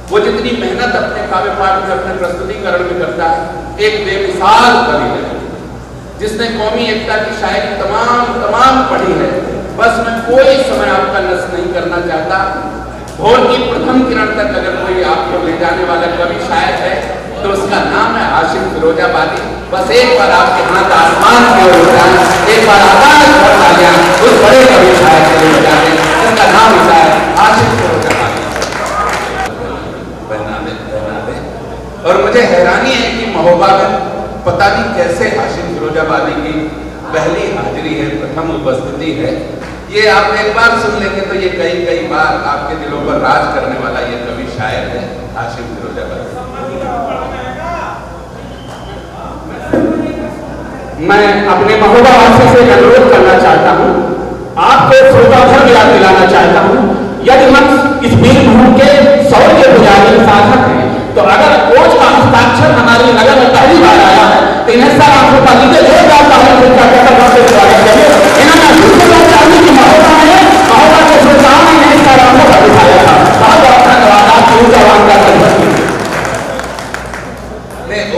वो जितनी मेहनत अपने काव्य पाठ में, अपने प्रस्तुतिकरण में करता है, एक बेमिसाल कवि है जिसने कौमी एकता की शायरी तमाम पढ़ी है। बस मैं कोई समय आपका नष्ट नहीं करना चाहता। भोर की प्रथम किरण तक अगर कोई आपको ले जाने वाला कवि शायर है तो उसका नाम है हाशिम फिरोजाबादी। बस एक बार आपके हाथ आसमान की ओर उठाएं, एक बार आकाश भर तालियां उस बड़े कवि शायर के लिए बजा दें जिसका नाम होता है हाशिम फिरोजाबादी। बहना दे। और मुझे हैरानी है कि महोबा में पता नहीं कैसे हाशिम फिरोजाबादी की पहली हाजिरी है, प्रथम उपस्थिति है। ये आप एक बार सुन लेंगे तो ये कई बार आपके दिलों पर राज करने वाला ये कवि शायर है हाशिम फिरोजाबादी। मैं अपने महोबा वासी से अनुरोध करना चाहता हूँ, आपको श्रोताधर्म याद दिलाना चाहता हूँ। यदि हम इस वीरभूमि के शौर्य के पुजारी साधक हैं तो अगर कोच का हस्ताक्षर हमारी नगर में पहली बार आया है तो इन्हें सब आंखों पर लीजिए जोरदार तालियों से स्वागत करिए। इन्होंने दूसरी बात चाहिए कि महोबा के श्रोताओं ने इन्हें सब आंखों पर दिखाया था। बहुत बहुत धन्यवाद आपकी ऊर्जा वांगा करने।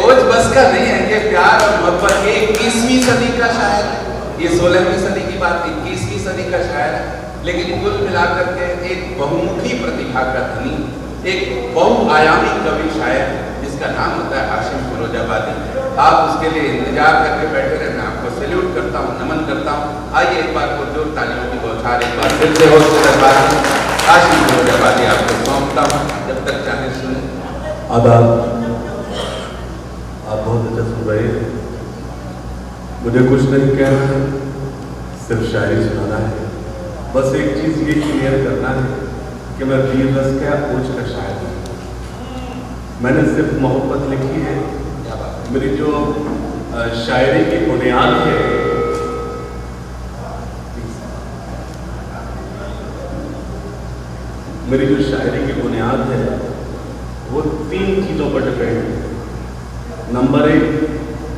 ओज बस का नहीं है कि प्यार और मोहब्बत ये 21वीं सदी का शायर है, ये 16वीं सदी की बात 21वीं सदी का शायर है, लेकिन कुल मिलाकर के एक बहुमुखी प्रतिभा का धनी, एक बहुआयामी कवि शायर जिसका नाम होता है हाशिम फिरोजाबादी। आप उसके लिए इंतजार करके बैठे रहे। मैं आपको सैल्यूट करता हूँ, नमन करता हूँ। आइए एक बार पुरजोर तालियों की बौछार एक बार फिर से हो दरबार में हाशिम फिरोजाबादी आपको सौंपता हूँ, जब तक चाहे सुने। आदाब, आप बहुत अच्छा सुन रहे हैं। मुझे कुछ नहीं कहना है, सिर्फ शायरी सुनाना है। बस एक चीज़ ये क्लियर करना है कि मैं वीर रस का ओज का शायर हूँ। मैंने सिर्फ मोहब्बत लिखी है। मेरी जो शायरी की बुनियाद है, मेरी जो शायरी की बुनियाद है वो 3 चीज़ों पर डिपेंड है। नंबर 1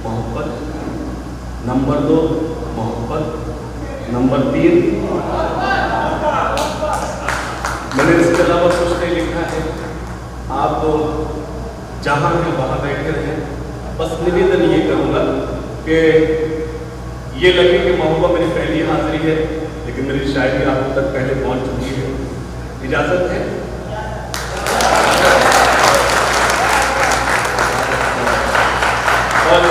मोहब्बत, नंबर 2 मोहब्बत, नंबर 3 मैंने इसके अलावा कुछ नहीं लिखा है। आप जहाँ हैं वहाँ बैठे रहें। बस निवेदन ये करूँगा कि ये लगे कि महोबा मेरी पहली हाजिरी है, लेकिन मेरी शायरी आप तक पहले पहुँच चुकी है। इजाज़त है? और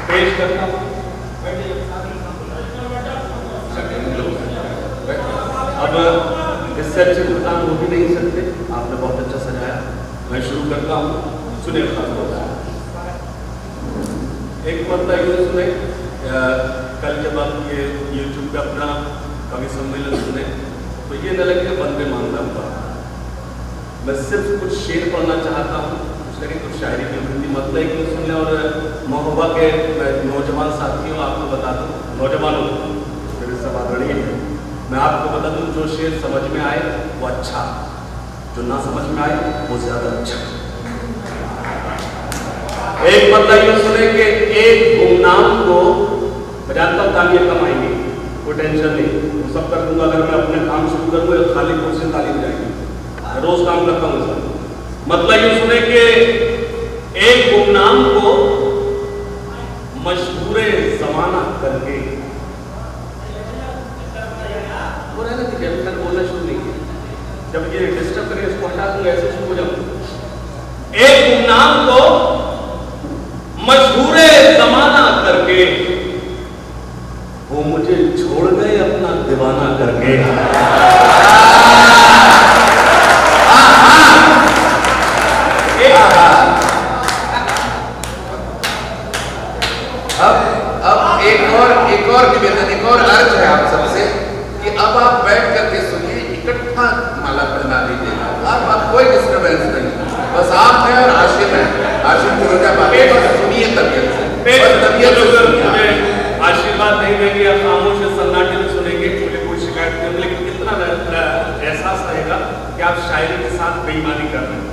पेश करता हूँ। अब इससे अच्छे प्रोग्राम हो भी नहीं सकते, आपने बहुत अच्छा सजाया। मैं शुरू करता हूँ, सुनिए खास तौर से। एक मरतबा यूँ सुने, कल जब आप ये यूट्यूब पे अपना कवि सम्मेलन सुने तो ये न लगे बंदे मानता हुआ। मैं सिर्फ कुछ शेर पढ़ना चाहता हूँ, उसके कुछ शायरी की हिंदी मतलब क्यों सुन लें। और महोबा के नौजवान साथियों आपको बता दूँ, नौजवानों मेरे सब आदरणीय हैं, मैं आपको बता दूँ जो शेर समझ में आए वो अच्छा, जो ना समझ में आए वो ज़्यादा अच्छा। एक मतलब यूँ सुने कि एक गुमनाम को जानता हूँ तालियां कम आएंगी, कोई टेंशन नहीं, वो सब कर दूंगा। अगर मैं अपने काम शुरू करूँगा तो खाली कुर्सी ताली हो जाएगी। रोज काम करता हूँ सर। मतलब यूँ सुने कि एक गुमनाम को मशहूर जमाना करके बोलना शुरू नहीं किया। जब ये डिस्टर्ब करें इसको हटा दूंगा, ऐसे शुरू हो जाऊंगा। एक गुमनाम को मशहूर जमाना करके वो मुझे छोड़ गए अपना दीवाना करके। अब एक और निवेदन, एक और अर्ज है आप सबसे कि अब आप बैठ करके सुनिए, इकट्ठा माला पहना दीजिएगा। आप कोई डिस्टर्बेंस नहीं, बस आप हैं और हाशिम है, हाशिम फिरोजाबादी। सुनिए तबीयत से, तबीयत से आशीर्वाद नहीं देंगे या खामोश सन्नाटे में सुनेंगे, मुझे कोई शिकायत नहीं होगी। लेकिन कितना एहसास रहेगा कि आप शायरी के साथ बेईमानी कर रहे हैं।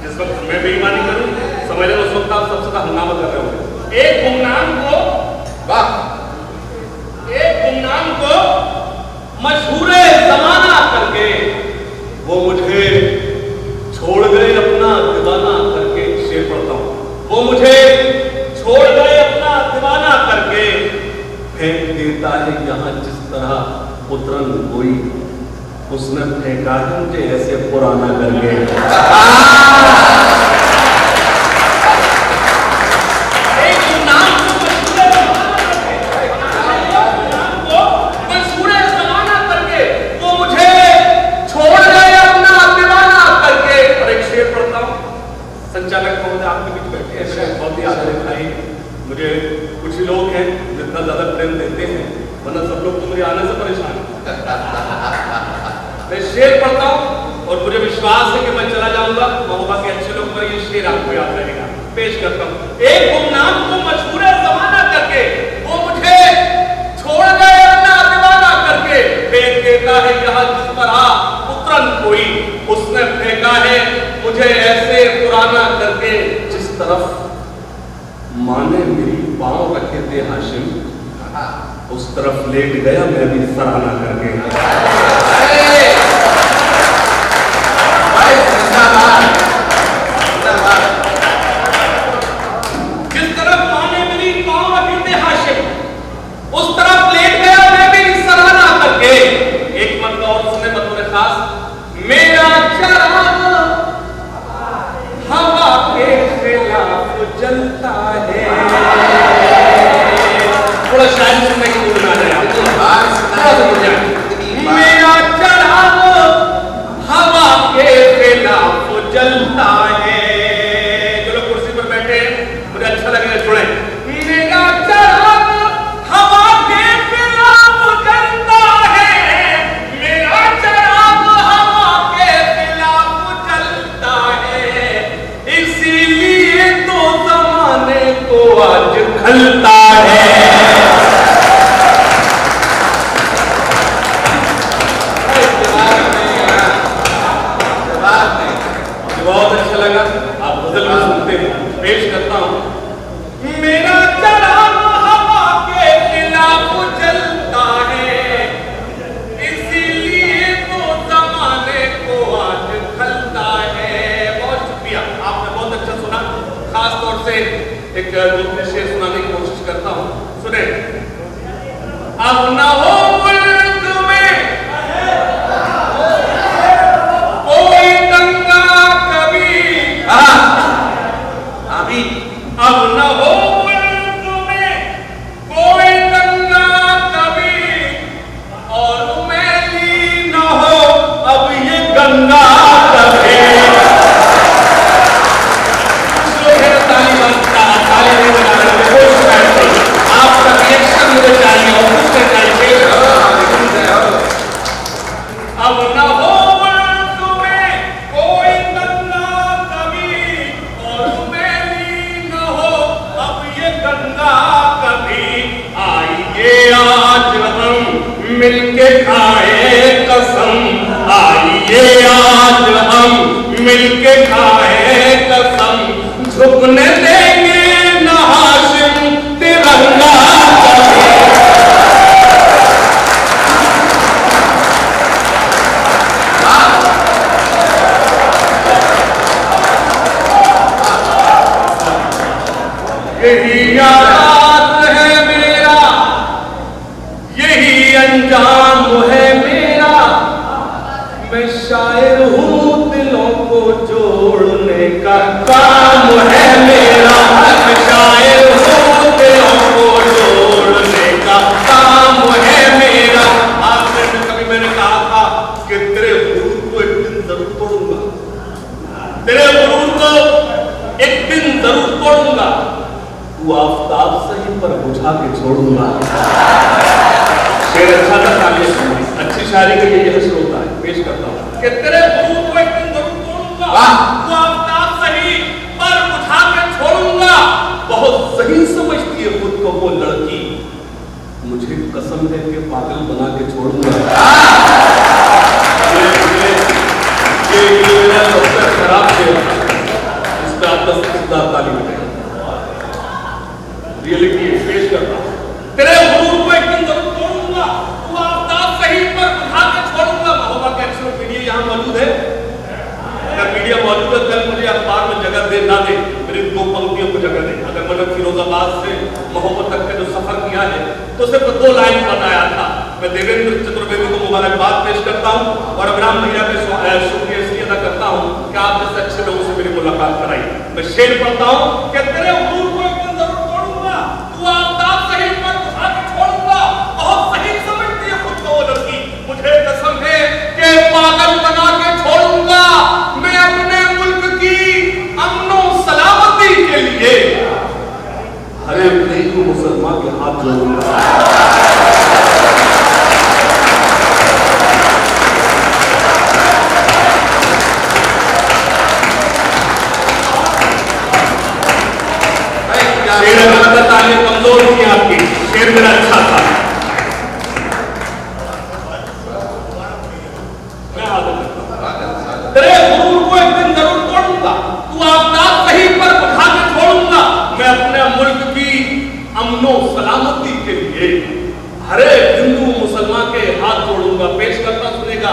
जिस वक्त मैं बेईमानी करूं समझ लो उस वक्त आप सबसे ज्यादा हंगामा कर रहे होंगे। एक गुमनाम को, वाह, एक गुमनाम को मशहूर जमाना करके वो मुझे छोड़ फेंका है मुझे ऐसे पुराना करके। संचालक महोदय आपके बीच बैठे हैं, बहुत ही आदर भाई, मुझे कुछ लोग हैं जितना ज्यादा प्रेम देते हैं, वरना सब लोग तो मेरे आने से परेशान हैं। मैं शेर पढ़ता हूँ और मुझे विश्वास है कि मैं चला जाऊंगा, महोबा के अच्छे लोग पर ये शेर आपको याद रहेगा। पेश करता हूँ। एक गुमनाम को मशहूर जमाना करके वो मुझे छोड़ गए अपना दीवाना करके, फेंक देता है यहाँ जिस पर उतरन कोई, उसने फेंका है मुझे ऐसे पुराना करके जिस तरफ माने मेरी पांव रखे थे हाशिम, उस तरफ लेट गया मैं भी सराहना करके। जिस तरफ माने मेरी पांव रखे थे हाशिम, उस तरफ लेट गया मैं भी सराहना करके। एक मत और सुने बतौर खास, मेरा चराग हवा के खिलाफ जलता है। थोड़ा शायद सुनने की भूल ना जाए। मेरा चराग हवा के खिलाफ जलता है। जो लोग कुर्सी पर बैठे हैं मुझे अच्छा लगेगा सुने। मेरा चराग हवा के खिलाफ जलता है, मेरा चराग हवा के खिलाफ जलता है, इसीलिए तो जमाने को आज खलता है। बहुत अच्छा लगा, आप गजल में सुनते हैं। पेश करता हूं। मेरा चराग हवा के खिलाफ जलता है, इसीलिए तो जमाने को आज खलता है। बहुत शुक्रिया, आपने बहुत अच्छा सुना। खास तौर से एक दूसरे शेर सुनाने की कोशिश करता हूं, सुने। अब न हो मुल्क में कोई दंगा कभी, अभी अब न हो मुल्क में कोई दंगा कभी, और मैली न हो अब ये गंगा कभी। आपका रिएक्शन मुझे चाहिए और मुझसे चाहिए। अब न हो मुल्क में कोई दंगा कभी, और मैली न हो अब ये गंगा कभी। आइए आज हम मिलके खाए कसम, आइए आज हम मिलके खाए कसम, झुकने देंगे न हाशिम तिरंगा कभी। यही आगाज है मेरा, यही अंजाम है मेरा, मैं शायर हूँ दिलों को जोड़ने का काम है मेरा। मैं शायर हूँ दिलों को जोड़ने का काम है मेरा। आपने कभी मैंने कहा था कि तेरे गुरूर को एक दिन जरूर तोड़ूंगा, तेरे गुरूर को एक दिन जरूर तोड़ूंगा, तू आफताब सही पर बुझा के छोड़ूंगा। शेर अच्छा था, तालियां सुनिए। अच्छी शायरी का ये यह होता है। पेश करता हूँ कि तेरे गुरूर को एक दिन जरूर तोड़ूंगा, तू आफताब सही पर बुझा के छोड़ूंगा। बहुत सही समझती है खुद को वो लड़की, मुझे कसम है कि पागल बना के छोड़ूंगा। ये सबसे खराब शेर इस पे आप 10,000 ताली बजाएं। रियलिटी पेश करता हूं। तेरे गुरूर को एक दिन जरूर तोड़ूंगा, तू आफताब सही पर बुझा के छोड़ूंगा। महोबा के अक्सर मीडिया यहाँ मौजूद है, अगर मीडिया मौजूद है कल मुझे अखबार में जगह दे ना दे, मेरी 2 पंक्तियों को जगह दे। अगर मैंने फिरोजाबाद से महोबा तक का जो सफर किया है तो सिर्फ 2 लाइन बताया था। मैं देवेंद्र चतुर्वेदी को मुबारकबाद पेश करता हूँ और अब्राहम भैया के शुक्रिया इसलिए अदा करता हूँ कि आप जैसे अच्छे लोगों से मेरी मुलाकात कराई। मैं शेर पढ़ता हूँ कि तेरे गुरूर को एक दिन जरूर तोड़ूंगा, तू आफ्ताब सही पर उठा के छोड़ूंगा। बहुत सही समझती है खुद को वो लड़की, मुझे कसम है कि पागल बना के छोड़ूंगा मैं अपने मुल्क की अमनो सलामती के लिए हर एक हिंदू मुसलमान के हाथ जोड़ूंगा। शेर कमजोर थी आपकी, शेर मेरा अच्छा था। तेरे गुरूर को एक दिन जरूर तोड़ूंगा, तू आफ्ताब सही पर उठा के छोड़ूंगा मैं अपने मुल्क की अमनो सलामती के लिए हर एक हिंदू मुसलमान के हाथ जोड़ूंगा। पेश करता सुनेगा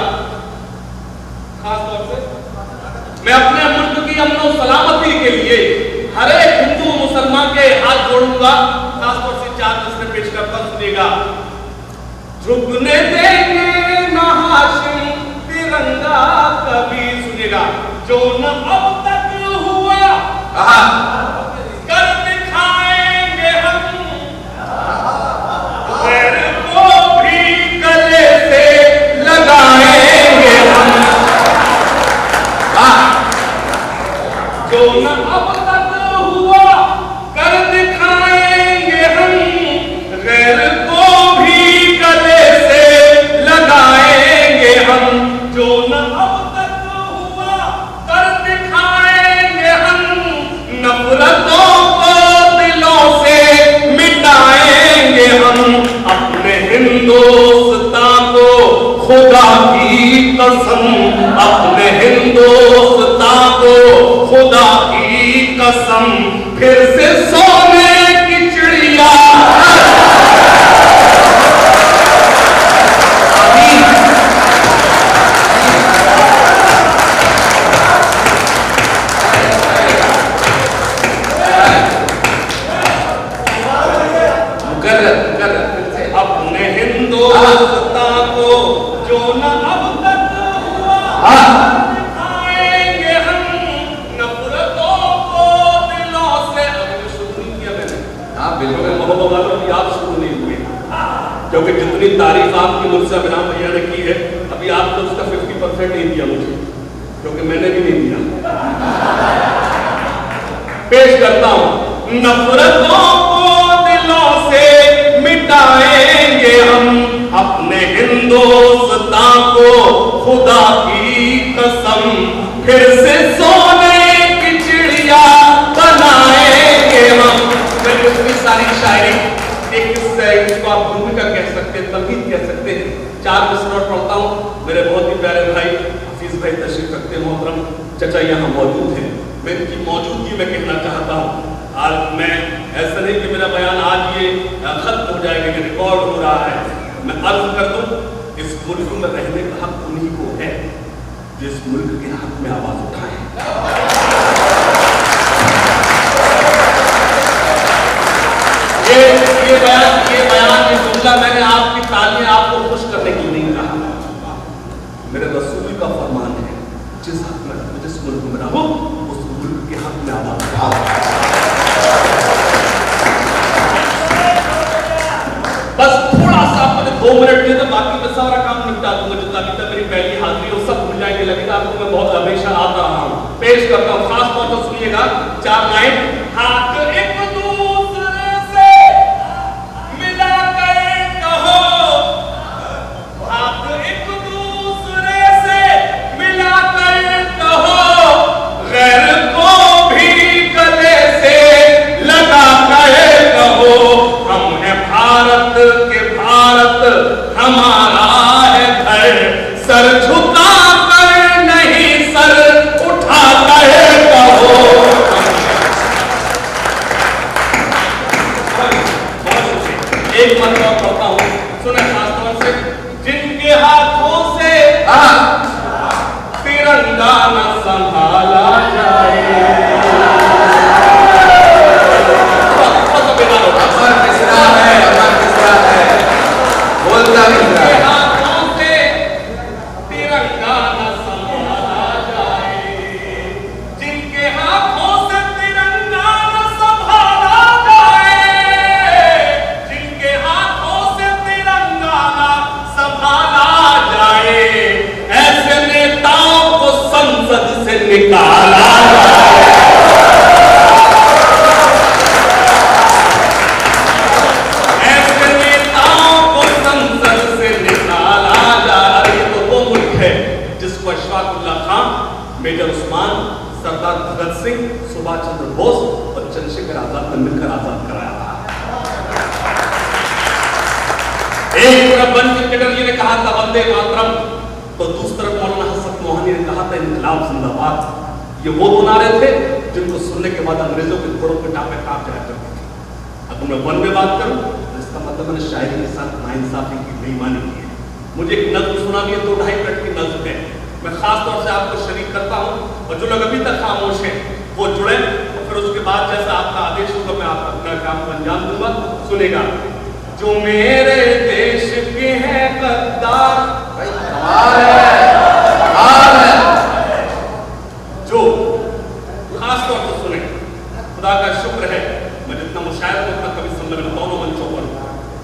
खास तौर से मैं अपने मुल्क की अमनो सलामती के लिए हर एक हिंदू मुसलमान के हाथ जोड़ूंगा। खासतौर से 4 दूसरे पेश करता सुनेगा। झुकने देंगे न हाशिम तिरंगा कभी, सुनेगा जो न अब तक हुआ कर दिखाएंगे हम, पैर को भी गले से लगाएंगे हम, जो न अब कर दिखाएंगे हम, गैर को भी गले से लगाएंगे हम, जो न अब तक हुआ कर दिखाएंगे हम, नफरतों को दिलों से मिटाएंगे हम, अपने हिंदुस्तान को खुदा की कसम, अपने हिंदुस्तान को खुदा की कसम फिर से सोने की चिड़िया अपने हिंदुस्तान को जो न अब तक हुआ दिखाएंगे हम, नफरतों को दिलों से। अभी शुरू नहीं किया मैंने, बिल्कुल मोहब्बत वालों की आप शुरू नहीं हुए, क्योंकि जितनी तारीफ आपकी मुझसे अब्राहम भैया ने की है अभी आपने उसका 50% नहीं दिया मुझे, क्योंकि मैंने भी नहीं दिया। पेश करता हूं। नफरतों को दिलों से मिटाएंगे हम, अपने हिंदुस्तान को खुदा की कसम फिर से सोने की चिड़िया बनाएंगे हम। मैंने इतनी सारी शायरी, एक इसको आप भूमिका कह सकते हैं, तलकीन कह सकते हैं, 4 मिसरा पढ़ता हूँ। मेरे बहुत ही प्यारे भाई हफीज भाई तशरीफ रखते हैं, मोहतरम चचा यहाँ मौजूद हैं, मैं इनकी मौजूदगी में कहना चाहता हूँ। आज मैं ऐसा नहीं कि मेरा बयान आज ये खत्म हो जाएगा, ये रिकॉर्ड हो रहा है। मैं अर्ज कर दूं, इस मुल्क में रहने का हक उन्हीं को है जिस मुल्क के हक में आवाज उठाएं। ये बयान ये जुमला मैंने आपकी तालियां आपको खुश करने के लिए नहीं कहा, मेरे रसूल का फरमान है, जिस हक में जिस मुल्क में रहो उस मुल्क के हक में आवाज उठाओ। बस थोड़ा सा मुझे 2 मिनट दे दो, बाकी मैं सारा काम निपटा दूंगा। जितना भी तक मेरी पहली हाजिरी हो सब भूल जाएंगे, लगेगा आपको मैं बहुत हमेशा आता रहा हूँ। पेश करता हूँ, खास तौर पर सुनिएगा 4 लाइन। हाथ एक दूसरे से मिला कर कहो, हाथ एक दूसरे से मिला कर कहो, गैर को भी गले से लगा कर कहो, हम हैं भारत के भारत हमारा है घर, सर झुका कर नहीं सर उठा कर कहो। निकाला ऐसे नेताओं को संसद से निकाला जा रहा है। ये तो वो मुल्क है जिसको अशफाकुल्लाह खान, मेजर उस्मान, सरदार भगत सिंह, सुभाष चंद्र बोस और चंद्रशेखर आजाद ने मिलकर आजाद कराया था। एक तरफ बन क्रिकेटर जी ने कहा था वंदे मातरम, तो दूसरी तरफ मौलाना हसन मोहानी ने कहा था इनकलाब जिंदाबाद। ये वो दो नारे थे जिनको सुनने के बाद अंग्रेजों के घोड़ों के टापे कांप जाया करते थे। अब मैं वन में बात करूं तो इसका मतलब मैंने शायरी के साथ नाइंसाफी की बेईमानी की है। मुझे एक नज्म सुना दी है, 2-2.5 मिनट की नज्म है। मैं खास तौर से आपको शरीक करता हूं और जो लोग अभी तक खामोश हैं वो जुड़े, और फिर उसके बाद जैसा आपका आदेश होगा मैं आपका अपना काम को अंजाम दूंगा। सुनेगा। जो मेरे देश के हैं गद्दार, भाई कमाल है, जो खास तौर पर सुने, खुदा का शुक्र है मैं जितना मुशायरा हूं उतना कभी सम्मेलन दोनों मंचों पर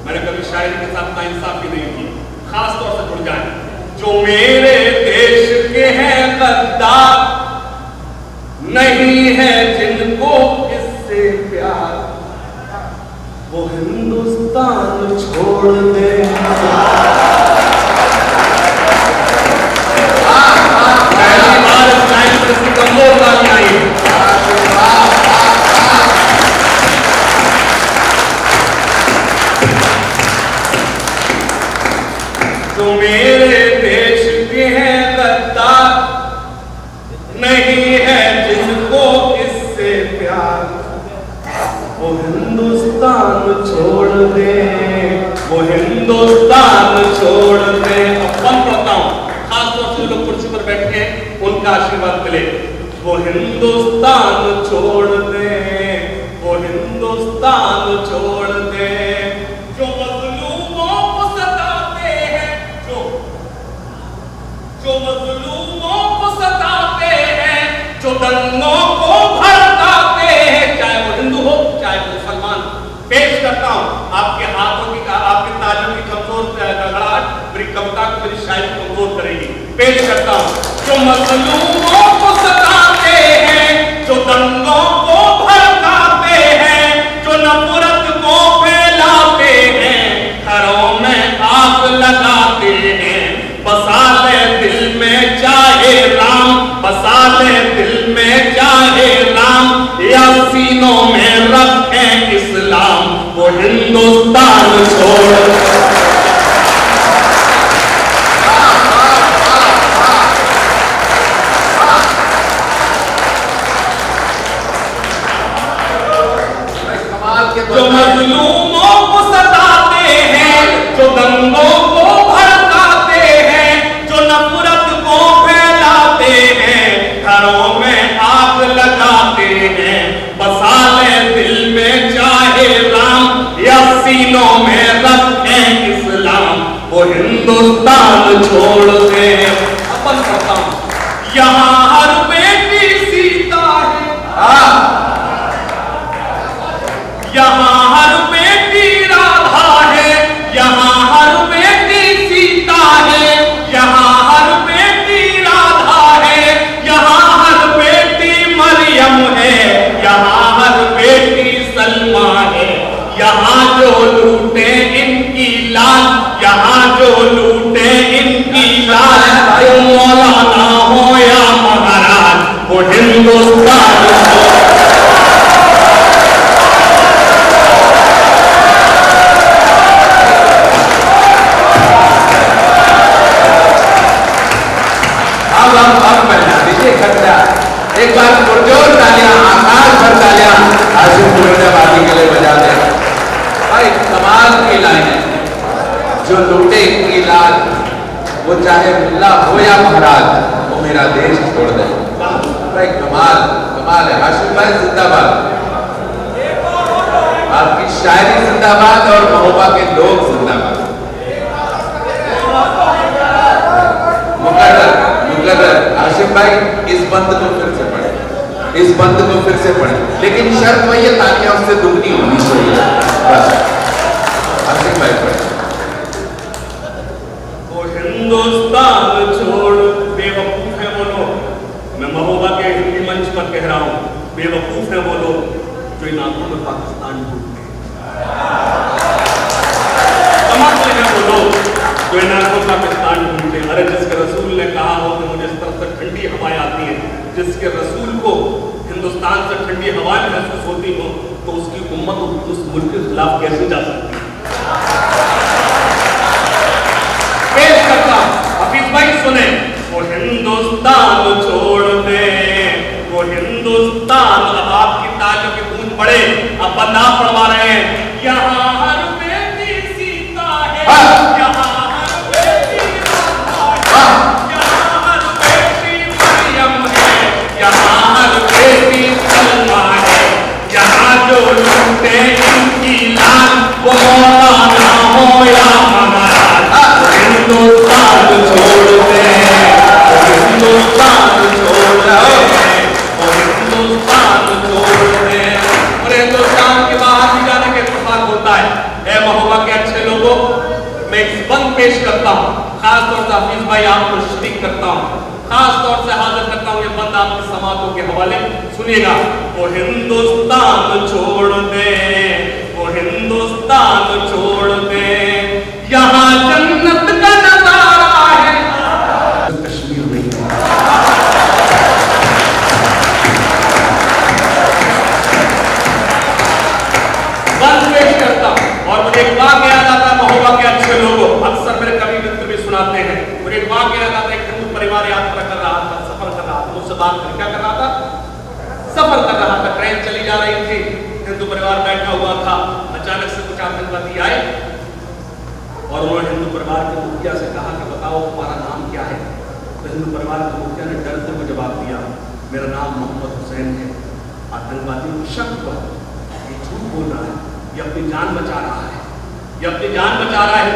मैंने कभी शायरी के साथ नाइंसाफी नहीं की। खास तौर से जुड़ जाए। जो मेरे देश के हैं गद्दार, नहीं है जिनको इससे प्यार, वो हिंदुस्तान छोड़ दे। पहली बार इसकी कमजोर गाली आई। जो मेरे देश के हैं गद्दार, नहीं है जिनको इससे प्यार, वो हिंदुस्तान छोड़ दे, वो हिंदुस्तान छोड़ दे। अब कम पढ़ता हूं, खासतौर से जो लोग कुर्सी पर बैठे हैं उनका आशीर्वाद मिले। वो हिंदुस्तान छोड़ दे, वो हिंदुस्तान छोड़ दे। जो मजलूमों को सताते हैं, जो मजलूमों को सताते हैं, जो दंगों को भड़काते हैं, चाहे वो हिंदू हो चाहे वो मुसलमान। पेश करता हूं आपके हाथों की, आपके तालियों की कमजोर गड़गड़ाहट मेरी कविता को, मेरी शायरी कमजोर करेगी। पेश करता हूं। जो मजलूमों को सताते हैं, जो दंगों को भड़काते हैं, जो नफरत को फैलाते हैं, घरों में आग लगाते हैं, बसा ले दिल में चाहे राम, बसा ले दिल में चाहे राम, या सीनों में रखें इस्लाम, वो हिंदुस्तान छोड़। जो मजलूमों को सताते हैं, जो दंगों को भड़काते हैं, जो नफरत को फैलाते हैं, घरों में आग लगाते हैं, बसा ले दिल में चाहे राम, या सीनों में रखें इस्लाम, वो हिंदुस्तान छोड़ दे। अपन करता हूं। यहाँ हर बेटी सीता है, यहाँ हर बेटी राधा है, यहाँ हर बेटी सीता है, यहाँ हर बेटी राधा है, यहाँ हर बेटी मरियम है, यहाँ हर बेटी सलमा है। यहाँ जो लूटे इनकी लाल, यहाँ जो लूटे इनकी लाल, तो मौलाना हो या महाराज, वो हिंदुस्तान एक बार पुरजोर तालियां, आकाश भर तालियां आसिफ मुरादाबादी के लिए बजा दें। भाई कमाल की लाइन है। जो लूटे इनकी लाल, वो चाहे मुल्ला हो या महाराज, वो मेरा देश छोड़ दे। भाई कमाल कमाल है। आसिफ भाई जिंदाबाद, आपकी शायरी जिंदाबाद और महोबा के लोग जिंदाबाद। मुकर्रर आसिफ भाई इस बंद को फिर से पढ़े, इस बंद को फिर से पढ़े, लेकिन शर्त वही है तालियां उससे दुगनी होनी चाहिए। बस आसिफ भाई पढ़े। वो हिंदुस्तान छोड़, बेवकूफ है वो लोग। मैं महोबा के मंच पर कह रहा हूं, बेवकूफ है वो लोग जो इन आंखों में पाकिस्तान ढूंढते हैं। समझते हैं वो लोग जो इन आंखों में पाकिस्तान ढूंढते हैं। अरे जिसके रसूल ने कहा हो कि मुझे इस तरफ से ठंडी हवाएं आती हैं, जिसके रसूल को हिंदुस्तान से ठंडी हवाएं महसूस होती हो, तो उसकी उम्मत उस मुल्क के खिलाफ कैसे जा सकती है? पेश करता हफीज भाई सुने, वो हिंदुस्तान छोड़ दे, वो हिंदुस्तान। अब आपकी तालियों की गूंज पड़े, अब बंद आप पढ़वा रहे हैं। यहाँ हर बेटी सीता है, यहाँ हर बेटी राधा है, यहाँ हर बेटी मरियम है, यहाँ हर बेटी सलमा है, यहाँ जो लूटे इनकी लाल वो मौलाना हो या महाराज। हिंदुस्तान छोड़ दे, हिंदुस्तान छोड़ दे, हिंदुस्तान छोड़ दे। और हिंदुस्तान के बाहर भी जाने के इत्तेफाक होता है। ए महोबा के अच्छे लोगों, मैं एक बंद पेश करता हूँ, खास तौर से हफीज भाई आपको शरीक करता हूँ, खास तौर से हाजिर करता हूँ। ये बंद आपकी समातों के हवाले सुनिएगा। वो हिंदुस्तान छोड़ दे, वो हिंदुस्तान छोड़ दे, यहाँ जन्नत का नजारा है। कश्मीर नहीं है। बंद पेश करता हूं और मुझे एक वाक़या याद आता है। महोबा के अच्छे लोगों, अक्सर मेरे कवि मित्र भी सुनाते हैं। मुझे एक वाक़या याद आता है। एक हिंदू परिवार यात्रा कर रहा था, सफर कर रहा था, मुझसे बात कर क्या कर रहा था, सफर कर रहा था। ट्रेन चली जा रही थी, हिंदू परिवार बैठा हुआ था। अचानक से कुछ आतंकवादी आए और उन्होंने हिंदू परिवार के मुखिया से कहा कि बताओ तुम्हारा नाम क्या है। तो हिंदू परिवार के मुखिया ने डरते हुए जवाब दिया, मेरा नाम मोहम्मद हुसैन है। आतंकवादियों को शक हुआ, ये झूठ बोल रहा है, ये अपनी जान बचा रहा है, ये अपनी जान बचा रहा है।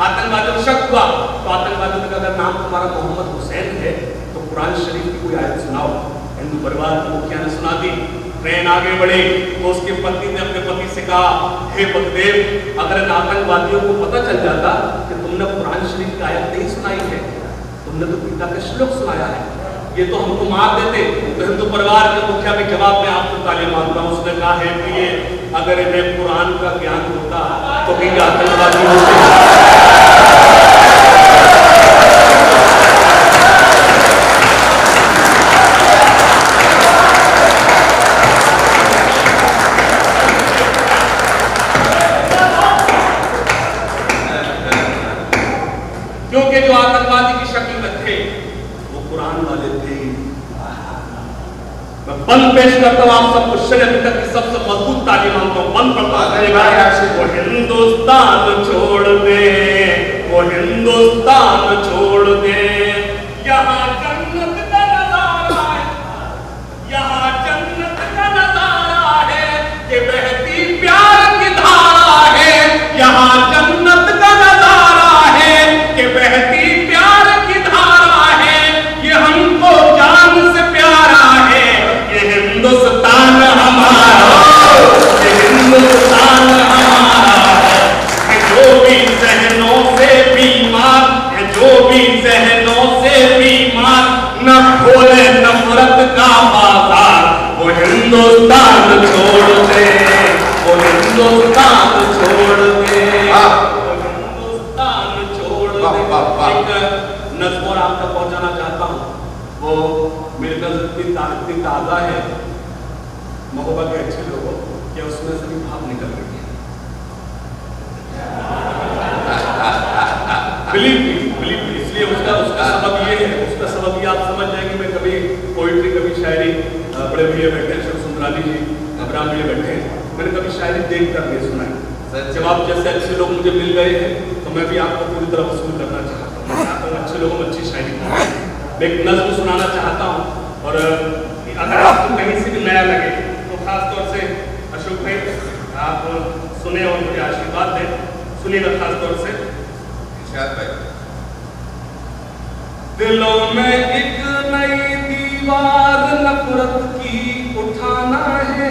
आतंकवादियों को शक हुआ तो आतंकवादियों ने कहा अगर नाम तुम्हारा मोहम्मद हुसैन है तो कुरान शरीफ की कोई आयत सुनाओ। हिंदू परिवार के मुखिया ने सुना दी। ट्रेन आगे बढ़ी तो उसकी पत्नी ने अपने पति से कहा, हे पतिदेव, अगर इन आतंकवादियों को पता चल जाता कि तुमने कुरान शरीफ की आयत नहीं सुनाई है, तुमने तो गीता का श्लोक सुनाया है, ये तो हमको मार देते। तो हिंदू परिवार के मुखिया के जवाब में आपको ताली मारता हूं। उसने कहा है कि ये अगर इन्हें कुरान का ज्ञान होता तो भी आतंकवादी होते। क्योंकि जो आतंकवादी की शक्ल में थे वो कुरान वाले थे। मैं बंद पेश करता हूं आप सबको, शरीयत तक की सबसे मजबूत तालीम मानता हूं। बंद पढ़ता हूं। वो हिंदुस्तान छोड़ दे, वो हिंदुस्तान छोड़ दे, यहाँ जन्नत का नजारा है, यहाँ जन्नत का नजारा है, ये बहती प्यार की धारा है, यहाँ जन्नत का नजारा है, ये बहती प्यार की धारा है, ये हमको जान से प्यारा है, ये हिंदुस्तान हमारा, ये हिंदुस्तान हमारा है। जो भी जहनों से बीमार है, जो भी जहनों से बीमार, न खोले नफरत का बाजार, वो हिंदुस्तान छोड़ दे, वो हिंदुस्तान छोड़ दे, वो हिंदुस्तान छोड़ दे। एक नज़्म और आप तक पहुंचाना चाहता हूं, वो मेरे नजर इतनी ताज़ा है महोबा के अच्छे लोगों कि उसमें से भी भाव निकल गई है। बिलीव मी, इसलिए उसका सबब ये है, उसका सबब ये आप समझ जाएंगे। मैं कभी पोइट्री, कभी शायरी, बड़े भैया बैठे शिव सुंदरानी जी, अब्राम भैया बैठे, मैंने कभी शायरी देख कर नहीं सुनाई। जब आप जैसे अच्छे लोग मुझे मिल गए हैं तो मैं भी आपको पूरी तरह वसूल करना चाहता हूँ। मैं चाहता हूँ अच्छे लोगों में अच्छी शायरी मैं एक नज़्म सुनाना चाहता हूँ। और अगर आपको कहीं से भी नया लगे तो खास तौर से अशोक भाई आप सुने और मुझे आशीर्वाद दें। सुनिएगा खास तौर से। दिलों में एक नई दीवार नफरत की उठाना है,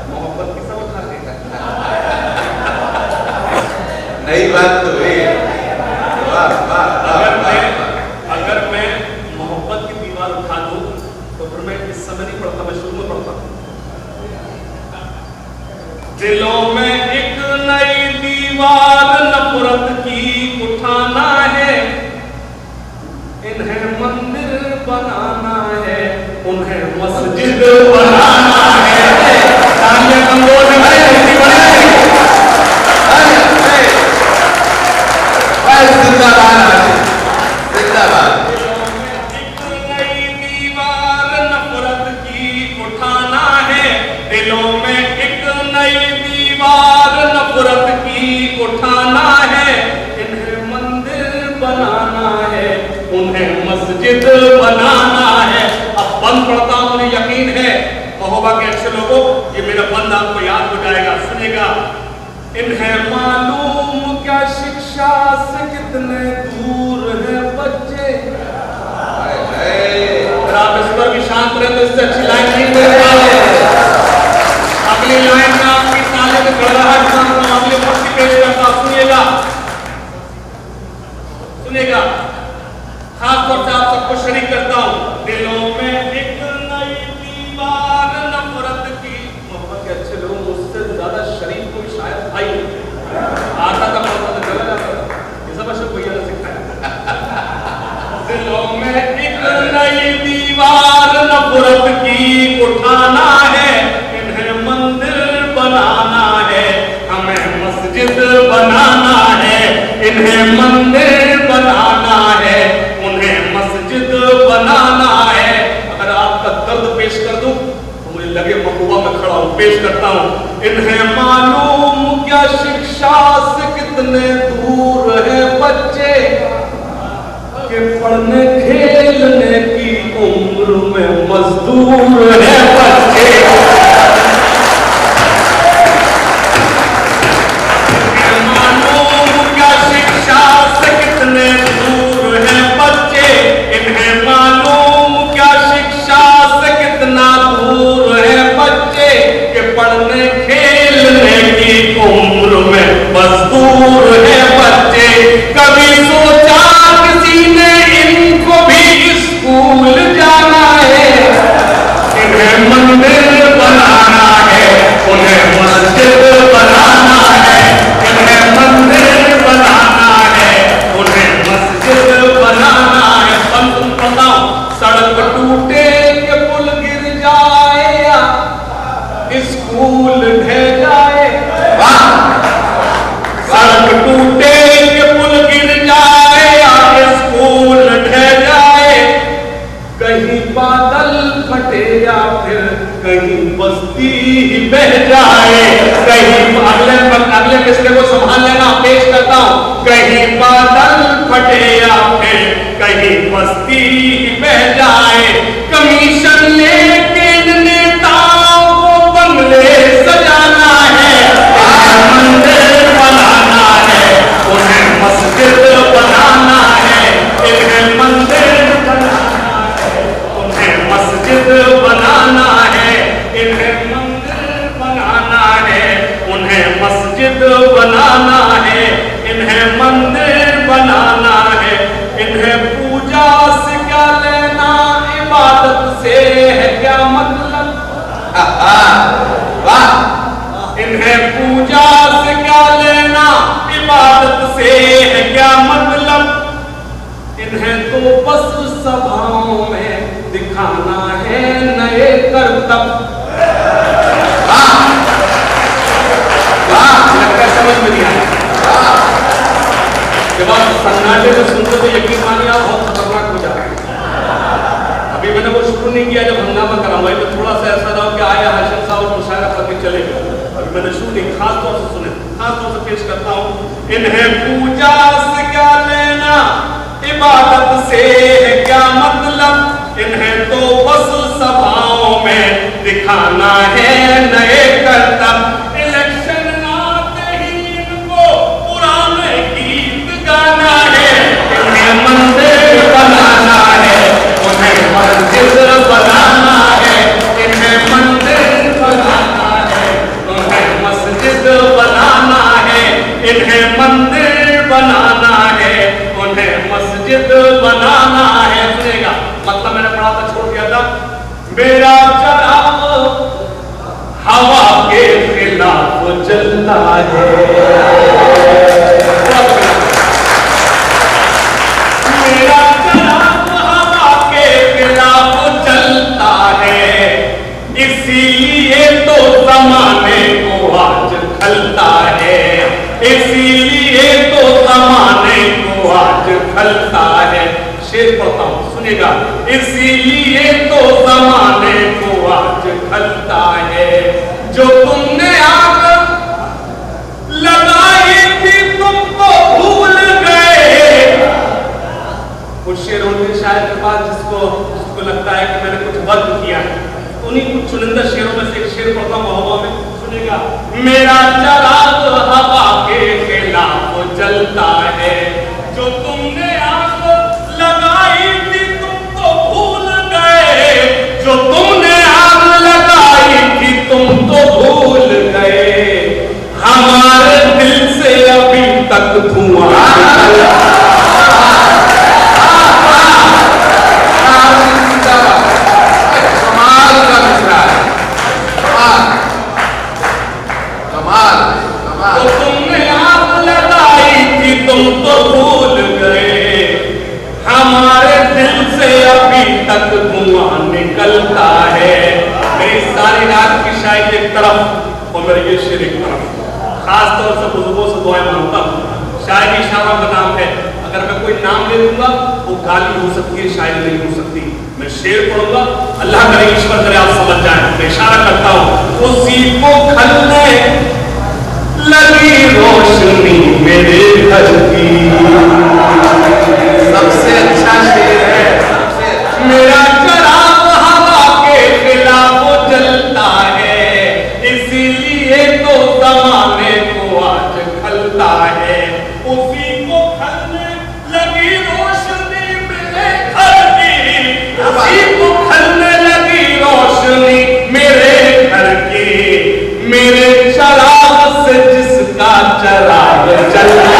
मोहब्बत की सब उठा देगा। नई बात तो है। अगर मैं मोहब्बत की बार उठा दूं तो फिर मैं इस समय नहीं पढ़ता, मैं शुरू में पढ़ता हूं। दिलों में एक नई दीवार नफरत की उठाना है, इन्हें मंदिर बनाना है, उन्हें मस्जिद बनाना है। तालियां कमजोर है भाई, जिंदाबाद जिंदाबाद। एक नई दीवार नफरत की उठाना है, दिलों में एक नई दीवार नफरत की उठाना है, इन्हें मंदिर बनाना है, उन्हें मस्जिद बनाना है। अब बंद पढ़ता हूं, मुझे यकीन है महोबा के अच्छे लोगों ये मेरा बंद आपको याद हो जाएगा, सुनेगा। इन्हें मालूम क्या शिक्षा से कितने दूर हैं बच्चे। अगर आप इस पर भी शांत रहे तो इससे अच्छी लाइन नहीं मिल पाए। अगली लाइन में आपकी ताले में गड़गड़ाहट सुनता हूं, अगली मुक्ति पेश करता हूं, सुनिएगा सुनिएगा। खासतौर से आप सबको शरीक करता हूं। दिलों में एक नई दीवार नफरत की। मोहब्बत के अच्छे लोग मुझसे ज्यादा शरीफ कोई शायद भाई आता था, पढ़ता था, चला जाता था। ये सब अशोक भैया ने सिखाया। दिलों में एक नई दीवार नफरत की उठाना है, इन्हें मंदिर बनाना है, हमें मस्जिद बनाना है, इन्हें मंदिर बनाना है, उन्हें मस्जिद बनाना है। अगर आपका दर्द पेश कर दूं तो मुझे लगे महुआ में खड़ा हूं, पेश करता हूं। इन्हें मालूम क्या शिक्षा से कितने दूर है बच्चे, कि पढ़ने खेलने की उम्र में मजदूर है बच्चे। मालूम क्या शिक्षा से कितने दूर है बच्चे, इन्हें मालूम क्या शिक्षा से कितना दूर है बच्चे, कि पढ़ने खेलने की उम्र में मजदूर है बच्चे। कभी सोचा किसी ने इनको भी स्कूल जाना है, इन्हें मंदिर बनाना है, उन्हें मस्जिद बनाना है, इन्हें मंदिर बनाना है, उन्हें मस्जिद बनाना है। हम तुम बताओ, सड़क टूटे के पुल गिर जाए या स्कूल ढह जाए। सड़क टूटे के पुल गिर जाए या स्कूल ढह जाए, कहीं बादल फटे या फिर कहीं बस्ती बह जाए। कहीं अगले मिसरे को संभाल लेना, पेश करता हूं। कहीं बादल फटे या फिर कहीं बस्ती बह जाए, कमीशन लेके नेताओं को बंगले सजाना है, मंदिर बनाना है, उन्हें मस्जिद बनाना है, इन्हें मंदिर बनाना है, उन्हें मस्जिद बनाना है, इन्हें मंदिर बनाना है, उन्हें मस्जिद बनाना है, इन्हें मंदिर बनाना है। इन्हें पूजा से क्या लेना, इबादत से है क्या मतलब। इन्हें पूजा से क्या लेना, इबादत से है क्या मतलब, इन्हें तो बस सभाओं में दिखाना है नए करतब। लगता है समझ में नहीं आया। जब आप सन्नाटे में सुनते तो यकीन मानिए आप बहुत खतरनाक हो जाते हैं। अभी मैंने वो शुरू नहीं किया जब हंगामा करा, वही में थोड़ा सा ऐसा रहा कि आया हाशिम साहब मुशायरा करके चले गए। अभी मैंने शुरू नहीं, खास तौर से सुने, खास तौर से पेश करता हूं। इन्हें पूजा से क्या लेना, इबादत से है क्या मतलब, इन्हें तो बस सभाओं में दिखाना है नए करतब। इलेक्शन आते ही इनको पुराने गीत गाना है, इन्हें मंदिर बनाना है, उन्हें मस्जिद बनाना है, इन्हें मंदिर बनाना है, उन्हें मस्जिद बनाना है, इन्हें मंदिर बनाना है, उन्हें मस्जिद बनाना है। सुनेगा मतलब मैंने पढ़ा मेरा चराग हवा के खिलाफ जलता है। मेरा चराग हवा के खिलाफ जलता है, इसीलिए तो जमाने को आज खलता है, इसीलिए तो जमाने को आज खलता है। शेर पढ़ता हूं सुनिएगा। इसीलिए तो जमाने को आज खलता है, जो तुमने आग लगाई थी तुम तो भूल गए। कुछ शेर होते शायद के पास जिसको लगता है कि मैंने कुछ वर्क किया है, उन्हीं कुछ चुनिंदा शेरों में से एक शेर पढ़ता हूं हवा में, सुनिएगा। मेरा चराग हवा के खिलाफ जलता है, जो तुमने आग लगाई थी तुम तो भूल गए, जो तुमने आग लगाई थी तुम तो भूल गए, हमारे दिल से अभी तक धुआं। तो तुमने आग लगाई थी तुम तो भूल गए, हमारे दिल से अभी तक धुआं निकलता है। मेरी सारी रात की शायरी एक तरफ और मेरी ये शेर एक तरफ। खास तौर से बुजुर्गों से दुआएं मांगता हूँ। शायरी शायरों का नाम है, अगर मैं कोई नाम ले लूंगा वो गाली हो सकती है, शायरी नहीं हो सकती। मैं शेर पढ़ूंगा, अल्लाह करे ईश्वर करे आप समझ जाए। मैं इशारा करता हूँ, उसी को खलने लगी रोशनी मेरे घर की। सबसे अच्छा शेर है। मेरा चराग हवा के खिलाफ जलता है, इसीलिए तो जमाने को आज खलता है, उसी को खलने लगी रोशनी मेरे घर की, उसी को खलने लगी रोशनी मेरे घर की। मेरे चराग से जिसका चराग जलता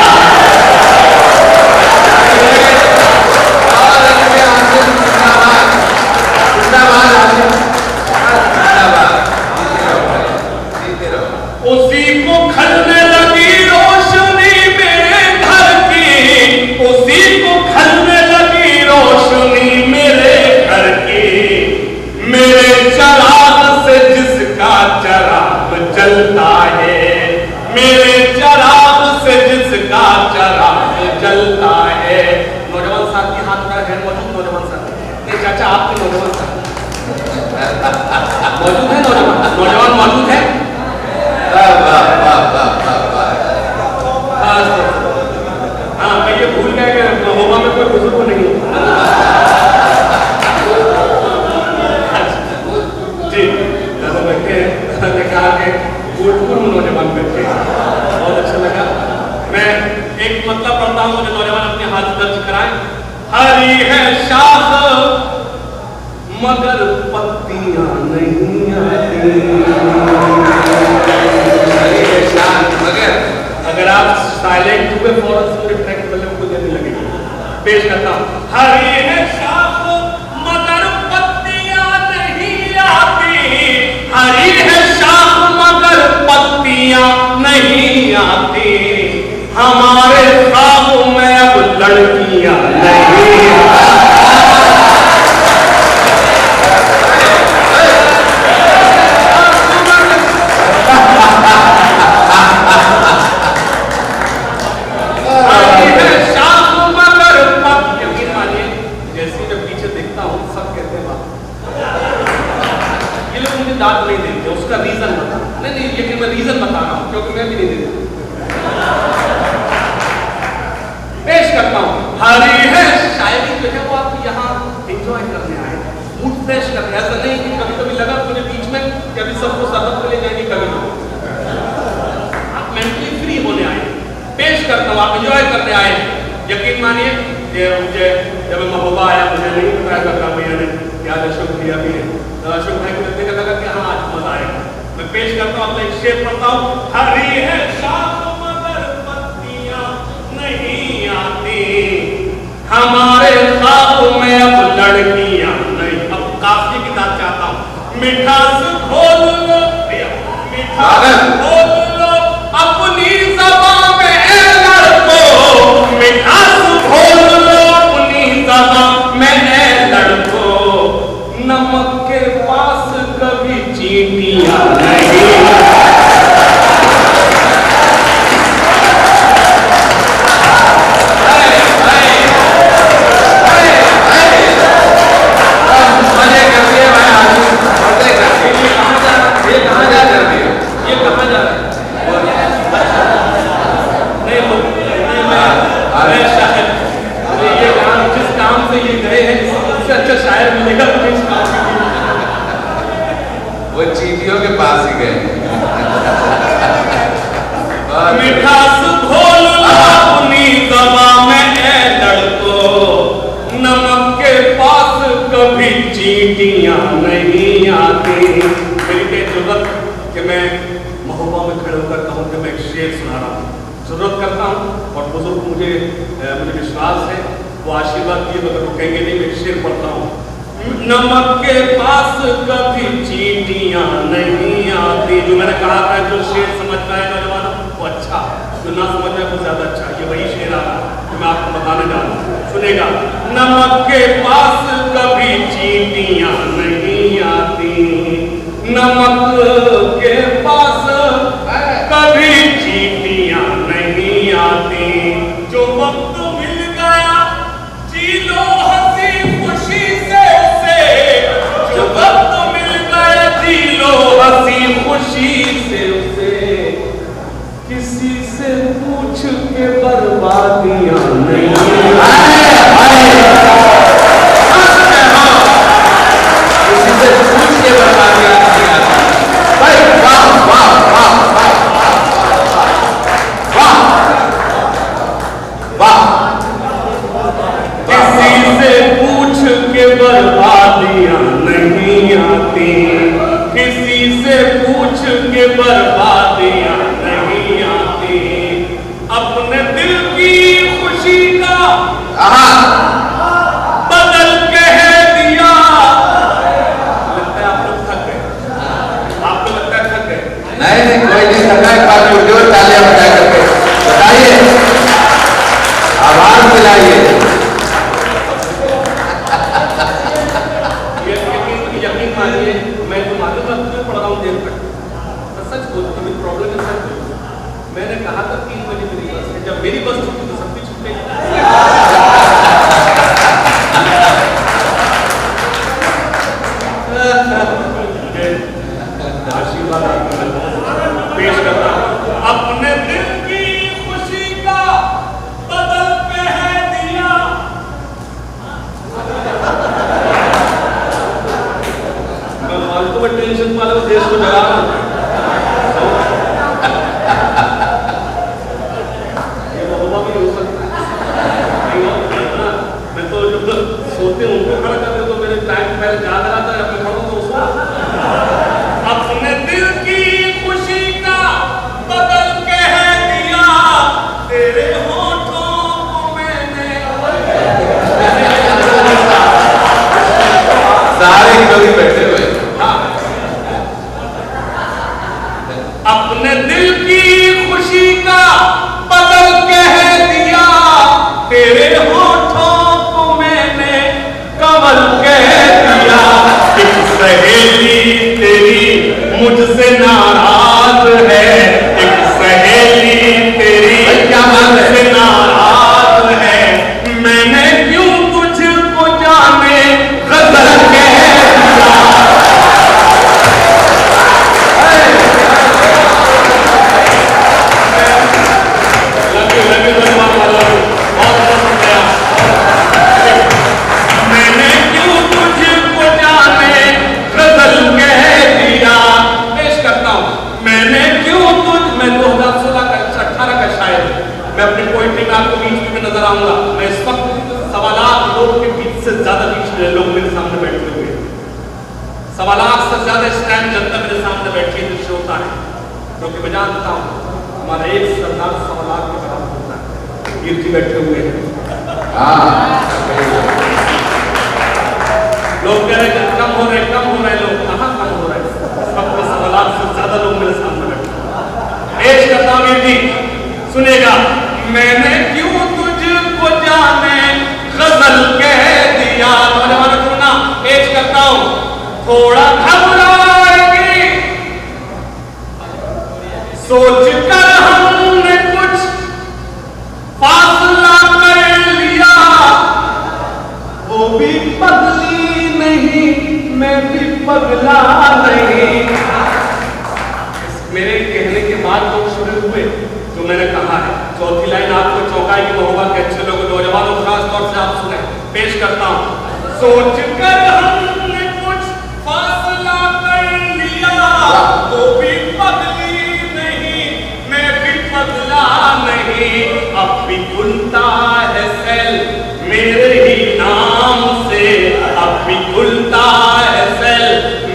उसी को खलने लगी रोशनी मेरे घर की, उसी को खलने लगी रोशनी मेरे घर की। मेरे चराग से जिसका चराग जलता है, मेरे चराग से जिसका चराग जलता है। नौजवान साथी हाथ में है मौजूद? नौजवान साथी नहीं चाचा, आपके नौजवान साथी मौजूद है? नौजवान मौजूद है? हाँ, मैं ये भूल गया कि महोबा में कोई बुजुर्ग नहीं होता। जी बैठे हैं, कहा कि पूर्व नौजवान बैठे, बहुत अच्छा लगा। मैं एक मतलब पढ़ता हूँ, मुझे नौजवान अपने हाथ दर्ज कराएं। हरी है शाख मगर पत्तियां नहीं आती। हरी है शाख मगर, अगर आप साइलेंट हुए फौरन से मुझे ट्रैक बल्ले को देने लगेगा। पेश करता हूँ। हरी है शाख मगर पत्तियां नहीं आती, हरी है शाख मगर पत्तियां नहीं आती, हमारे ख्वाब में अब लड़कियां नहीं आती। दाद नहीं देते, उसका रीजन बता। नहीं, लेकिन मैं रीजन बता रहा हूं क्योंकि मैं भी नहीं देता। पेश करता हूं। हरी है शायरी जो है वो आप यहाँ एंजॉय करने आए, मूड फ्रेश करने। ऐसा नहीं कि कभी कभी लगा मुझे बीच में कि अभी सबको सबक को ले जाएंगे, कभी आप मेंटली फ्री होने आए। पेश करता हूं, आप एंजॉय करने आए। यकीन मानिए मुझे जब महोबा आया मुझे नहीं बताया करता भैया ने याद अशोक भैया भी है, अशोक भाई को देखने का लगा कि हाँ आज मजा आएगा। मैं पेश करता हूँ, अपना एक शेर पढ़ता हूँ। हरी है शाख मगर पत्तियां नहीं आती, हमारे ख्वाब में अब लड़कियां नहीं। अब काफी की बात चाहता हूँ। मिठास घोल लो, मिठास घोल लो अपनी ज़बान में ऐ लड़को, मिठास घोल लो अपनी ज़बान में ऐ लड़को, नमक के पास कभी चींटियां नहीं। वो चींटियों के पास ही गए। मिठास घोल लो अपनी ज़बान में ऐ लड़को, नमक के पास कभी चींटियां नहीं आती। मेरी क्या जरूरत कि मैं महोबा में खड़े होकर कहूँ कि मैं एक शेर सुना रहा हूँ, जरूरत करता हूँ। और बुजुर्ग मुझे विश्वास है वो आशीर्वाद दिए तो रुकेंगे नहीं। मैं शेर पढ़ता हूँ। नमक के पास कभी चींटियां नहीं आती। जो मैंने कहा था, जो शेर समझ में आएगा नौजवानों वो अच्छा, जो ना समझ में वो ज्यादा अच्छा। ये वही शेर आ रहा है जो मैं आपको बताने जा रहा हूँ, सुनेगा। नमक के पास कभी चींटियां नहीं आती, नमक के पास कभी चींटियां नहीं आती। जो वक्त मिल गया जी लो हंसी खुशी से उसे, जो वक्त मिल गया जी लो हंसी खुशी से उसे, किसी से पूछ के बर्बादियां नहीं। किसी से पूछ के बर्बादियां नहीं आती। भाई वाह वाह वाह वाह वाह वाह। किसी से पूछ के बर्बादियां नहीं आती, किसी से पूछ के बर्बादियां नहीं आती। अपने दिल की खुशी का बदल कह दिया। लगता है आप लोग थक गए, आपको लगता है थक गए? नहीं नहीं, कोई नहीं थका है। काफी जोर तालियां बजा करके बताइए, आवाज दिलाइए। यकीन मानिए, मैं तो मालूम मैं पढ़ रहा हूँ देर तक, तो सच बोलती मेरी प्रॉब्लम है। सच बोलती, मैंने कहा था 3 बजे मेरी बस है, जब मेरी बस छूटी तो सबकी छूट गई। आशीर्वाद पेश करता हूं। अपने दिल की खुशी का बदल कह दिया। मैं फालतू में टेंशन वाले को देश को जगा रहा हूं। ये महोबा भी हो सकता है। मैं तो जब सोते हूँ उनको खड़ा करते तो मेरे टाइम पहले याद रहता है, अपने पढ़ो तो उसको। अपने दिल की खुशी का बदल कह दिया, तेरे होठों को मैंने। सारे कवि बैठे हुए। अपने दिल की खुशी का बदल कह दिया, तेरे होठों को मैंने कमल कह दिया। एक सहेली तेरी मुझसे नाराज है, एक सहेली तेरी मुझसे नाराज है, मैंने क्यों तुझको जाने गजल कह दिया। मैंने क्यों तुझको जाने गजल कह दिया। पेश करता हूँ, मैंने क्यों मैं 2016 का 18 का शायर, मैं अपनी पोइट्री में आपको बीच में नजर आऊंगा। मैं इस वक्त 1.25 लोग के बीच से ज्यादा बीच लोग मेरे सामने बैठे हुए, 1.25 से ज्यादा इस टाइम जनता मेरे सामने बैठी है। दृश्य होता है क्योंकि मैं जानता हूँ हमारा एक सरदार 1.25 के बराबर होता है। वीर जी बैठे हुए हैं। लोग कह रहे कम हो रहे लोग, कहाँ कम सुनेगा, मैंने क्यों तुझको जाने गजल कह दिया। नौजवान सुनना, पेश करता हूं, थोड़ा घबराएगी सोच कर हमने कुछ फासला कर लिया, वो भी पगली नहीं मैं भी पगला नहीं। मेरे कहने के बाद लोग शुरू हुए जो मैंने कहा है। चौथी लाइन आपको चौंकाएगी, महोबा के अच्छे लोग नौजवानों खास तौर से आप सुने, पेश करता हूं। सोच कर हमने कुछ फासला कर लिया, वो भी पगली नहीं मैं भी पगला नहीं, अब भी खुलता है सेल मेरे ही नाम से, अब भी खुलता है सेल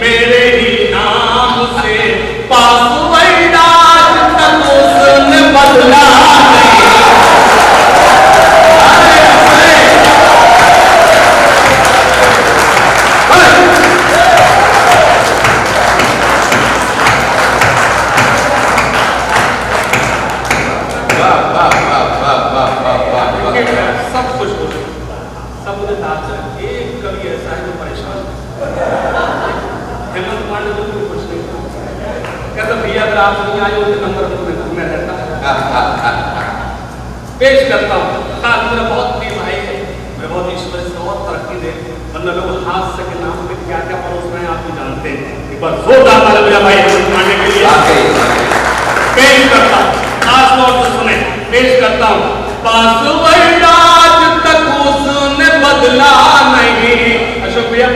मेरे ही नाम से, पासवर्ड आज तक उसने बदला आप नहीं आए होते नंबर में रहता। पेश करता हूं, खास मेरा बहुत प्रिय भाई है, मैं बहुत ईश्वर से बहुत तरक्की दे, वरना लोग हाथ से के नाम पे क्या क्या परोस रहे हैं आप भी जानते हैं। एक बार जोरदार ताली मेरा भाई मानने के लिए पेश करता हूं, खास तौर से सुने, पेश करता हूं। पासवर्ड आज तक उसने बदला नहीं। अशोक भैया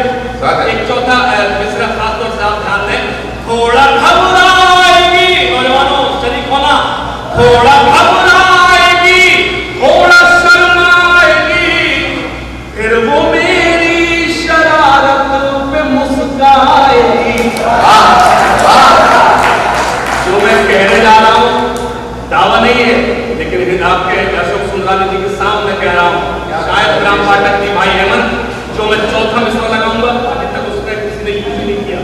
एक चौथा मिसरा खास तौर से आप ध्यान दें, थोड़ा घबराएगी, नौजवानों शरीक होना, थोड़ा घबराएगी थोड़ा शर्माएगी, फिर वो मेरी शरारत पे मुस्काएगी। जो मैं कहने जा रहा हूं दावा नहीं है, लेकिन आपके अशोक सुंदरानी जी के सामने कह रहा हूं, शायद ग्राम पाठक जी भाई हेमंत जो मैं चौथा मिसरा लगाऊंगा अभी तक उसने किसी ने यूज नहीं किया।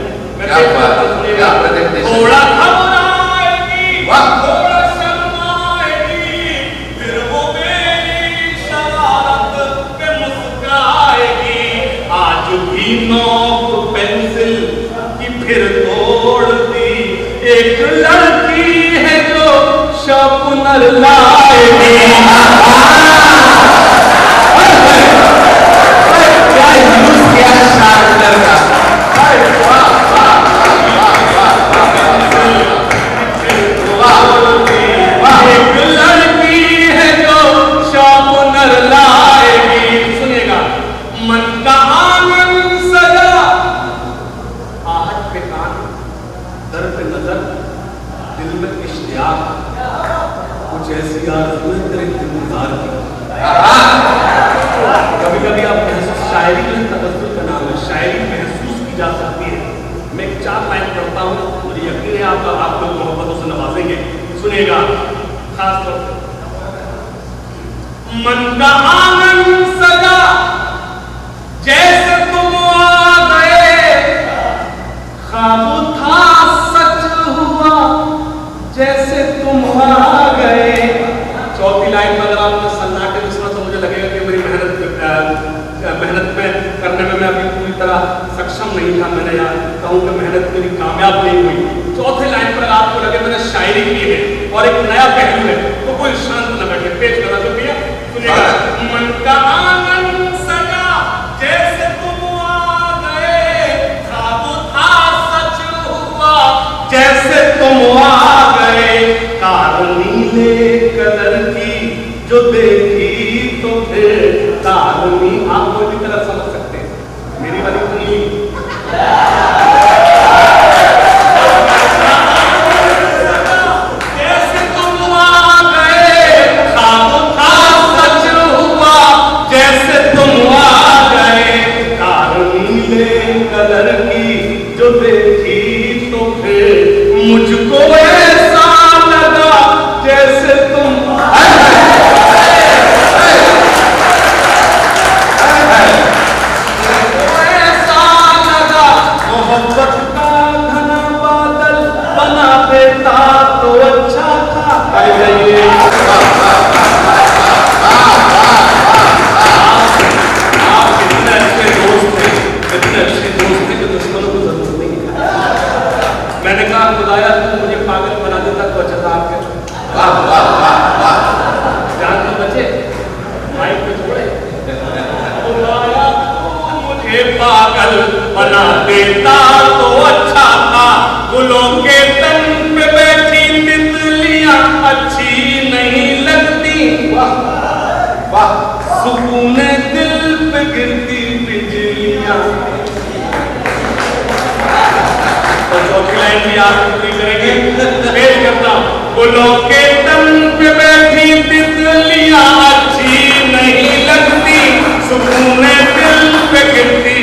थोड़ा घबराएगी थोड़ा शर्माएगी, फिर वो मेरी शरारत पे मुस्कुराएगी, आज भी नोक पेंसिल की फिर तोड़ दी, एक लड़की है जो शार्पनर लाएगी। क्या शार्पनर का कभी-कभी आप शायरी में तबस्सुम का नाम है, शायरी महसूस की जा सकती है। मैं 4 लाइन पढ़ता हूँ, मुझे यकीन है आप लोग मोहब्बतों से नवाजेंगे, सुनिएगा खास तौर से। मन का आंगन सजा जैसे तुम आ गए, ख्वाब था सच हुआ जैसे तुम आ गए। चौथी लाइन में अगर आपने सन्नाटे में सुना तो मुझे लगेगा कि मेरी मेहनत में करने में मैं अभी पूरी तरह सक्षम नहीं था। मैंने यार कहूँ कि मेहनत मेरी कामयाब नहीं हुई। चौथे लाइन पर आपको लगे मैंने शायरी की है और एक नया पहलू है तो कोई शांत न बैठे, पेश करना शुक्रिया। सुनिएगा, मन का आंगन सजा जैसे तुम आ गए, ख्वाब था सच हुआ जैसे तुम आ गए, कार नीले कलर की जो देखी तो फिर कालनी। आप कोई भी तरह समझ सकते हैं मेरी वाली कुंडली। जैसे तुम आ गए, ख्वाब था सच हुआ जैसे तुम आ गए, कार नीले कलर की जो देखी तो फिर मुझको ऐसा लगा जैसे तुम मोहब्बत का घना बादल बना देता तो अच्छा था। खुदाया तू मुझे पागल बना देता तो अच्छा था आपके। वाह वाह वाह वाह। जान तो बचे, माइक पे छोड़े। खुदाया तू मुझे पागल बना देता तो अच्छा था, गुलों के तन पे बैठी तितलियां अच्छी नहीं लगती। वाह वाह। सुकून दिल पे गिरती बिजलियां। तो चौथी लाइन भी आप पूरी करेंगे। पेश करता हूं, गुलों के तन पे बैठी तितलियां अच्छी नहीं लगती, सुकून दिल पे गिरती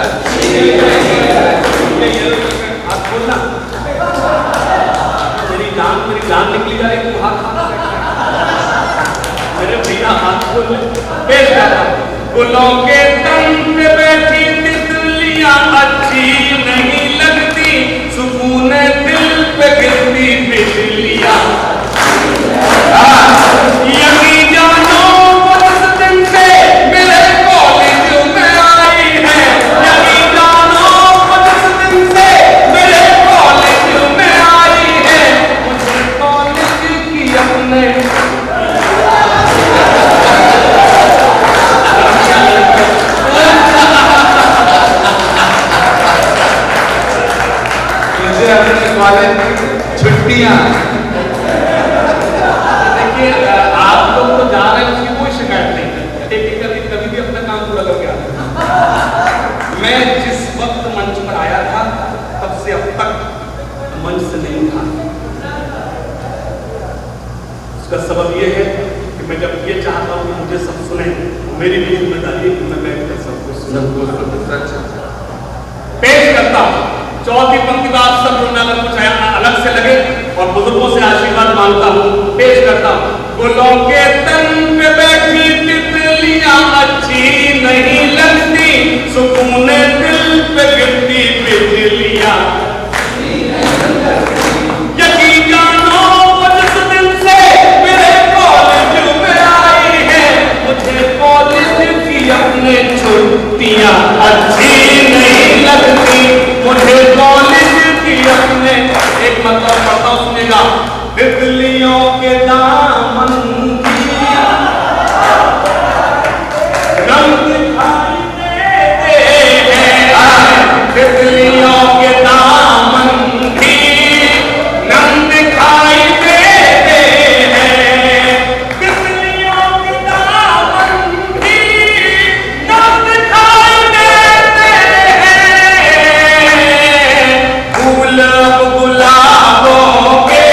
अच्छी नहीं लगती। आप बोलना, मेरी जान निकली जा रही, तू हाथ मेरे भैया हाथ खोल। पेश करता हूं, गुलों के तन पे बैठी तितलियां अच्छी नहीं लगती, सुकून दिल पे गिरती बिजलियां। यही जानो वो जिस दिन से मेरे कॉलेज में आई है, यही जानो वो जिस दिन से मेरे कॉलेज में आई है, मुझे कॉलेज की अपने छुट्टियां। देखिए आप लोग तो जा रहे हैं, उसकी कोई शिकायत नहीं, एक करके कभी भी अपना काम पूरा करके आते। मैं जिस वक्त मंच पर आया था तब से अब तक मंच से नहीं था। उसका सबब यह है कि मैं जब ये चाहता हूं कि मुझे सब सुने, मेरी भी जिम्मेदारी है कि मैं बैठकर सबको सुनूं। पेश करता हूं चौथी पंक्ति में, आप सब लोग अगर कुछ अलग से लगे और बुजुर्गों से आशीर्वाद मांगता हूं। पेश करता हूं, गुलों के तन पे बैठी तितलियां अच्छी नहीं लगती, सुकून दिल पे गिरती बिजलियां। यकीन जानो वो जिस दिन से मेरे कॉलेज में आई है, मुझे कॉलेज की अपने छुट्टियां अच्छी नहीं लगती, मुझे कॉलेज की अपने। एक मतलब पढ़ता सुनेगा, तितलियों के दामन रंग दिखाई देते हैं, तितलियों के दामन भी रंग दिखाई देते हैं, तितलियों के दामन भी रंग दिखाई देते हैं, फूल गुलाबों के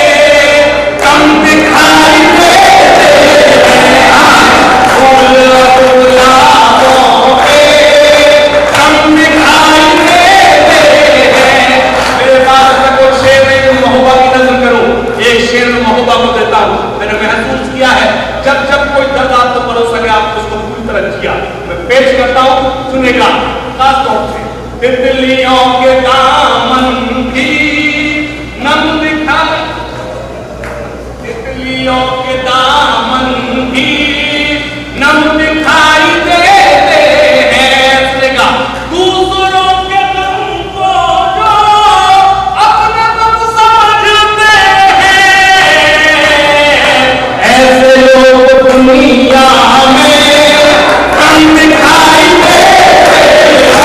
कम दिखाई देते हैं, फूल गुलाबों के कम दिखाई देते हैं। मेरे पास कोई शेर नहीं, महोबा की नजर करूं, एक शेर महोबा को देता हूं। मैंने महसूस किया है जब जब कोई दर्द आपको परोस सके, आप उसको पूरी तरह जिया। मैं पेश करता हूं, सुनेगा खास तौर से, तितलियों के दामन भी नम दिखाई, तितलियों के दामन भी नम दिखाई देते हैं। सुनेगा, दूसरों के गम को जो अपने गम समझते हैं, ऐसे लोग दुनिया में कम दिखाई देते हैं।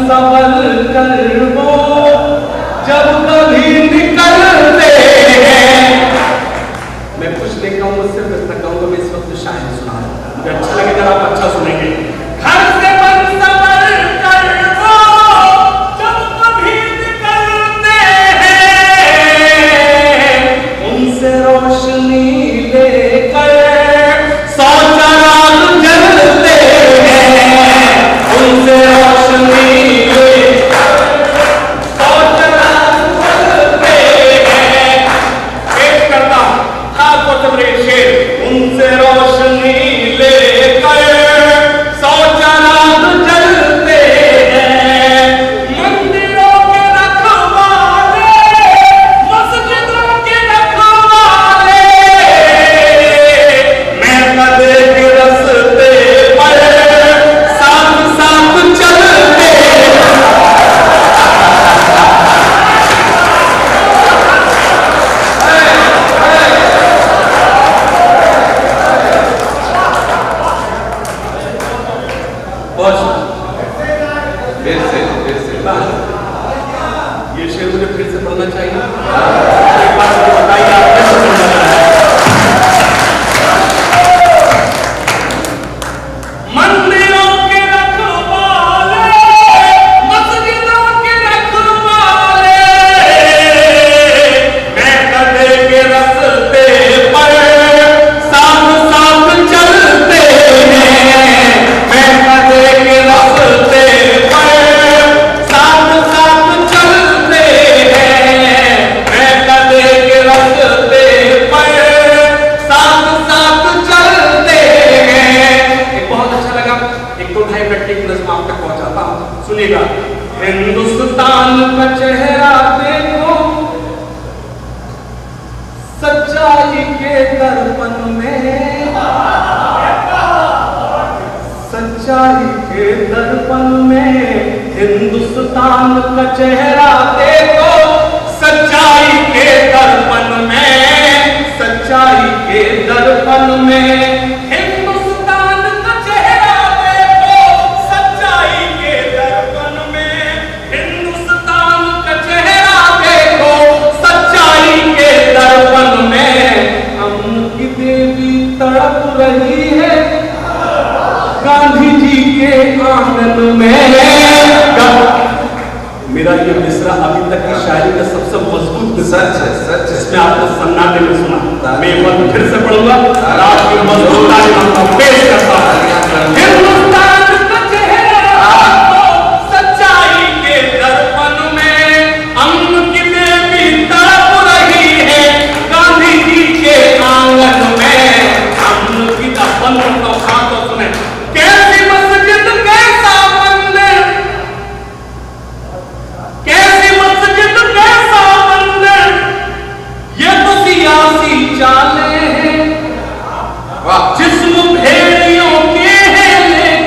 संवर कर वो जब कभी निकलते हैं। मैं कुछ नहीं कहूँगा, सिर्फ इतना कहूँगा, मैं इस वक्त शायरी सुना रहा हूँ, मुझे अच्छा लगेगा, आप अच्छा सुनेंगे। घर से बन संवर कर वो जब कभी निकलते हैं, उनसे रोशनी लेकर सौ चिराग जलते हैं, उनसे रोशनी लेकर सौ चिराग जलते हैं। पेश करता हूँ आपको तबरीर शेर। उनसे रोशनी लेकर सौ चिराग जलते हैं, मंदिरों के रखवाले, मस्जिदों के रखवाले, मैं कदे के रस्ते पर साथ साथ चलते फिर से ये शेर मुझे फिर से पढ़ना चाहिए। एक बार मुझे बताइए आप कैसे पढ़ना चाहेंगे। मंदिरों के रखवाले, मस्जिदों के रखवाले, मैं कदे के रस्ते पर साथ साथ चलते हैं, मैं कदे के रस्ते पर साथ साथ चलते हैं, मैं कदे के रस्ते पर साथ साथ चलते हैं। एक बहुत अच्छा लगा, एक दो ढाई मिनट की नज़्म आप तक पहुंचाता हूं, सुनिएगा। हिंदुस्तान का चेहरा देखो सच्चाई के दर्पण में, सच्चाई के दर्पण में, हिंदुस्तान का चेहरा देखो सच्चाई के दर्पण में, सच्चाई के दर्पण में, हिंदुस्तान का चेहरा देखो सच्चाई के दर्पण में, हिंदुस्तान का चेहरा देखो सच्चाई के दर्पण में। अमन की देवी तड़प रही है गांधी जी के आंगन में। मेरा ये मिसरा अभी तक की शायरी का सबसे मजबूत मिसरा है, जिसमें आपने सन्नाटे में सुना। मैं एक बार फिर से पढ़ूंगा और आपकी मजबूत तारीफ पेश करता हूं। हिंदुस्तान का चेहरा सच्चाई के दर्पण में, अमन की देवी तड़प रही है गांधी जी के आंगन में। अमन की दफन तो खातो सुने, कैसी मस्जिद कैसा मंदिर, कैसी मस्जिद कैसा मंदिर, ये तो सियासी चाले हैं, जिस्म भेड़ियों के हैं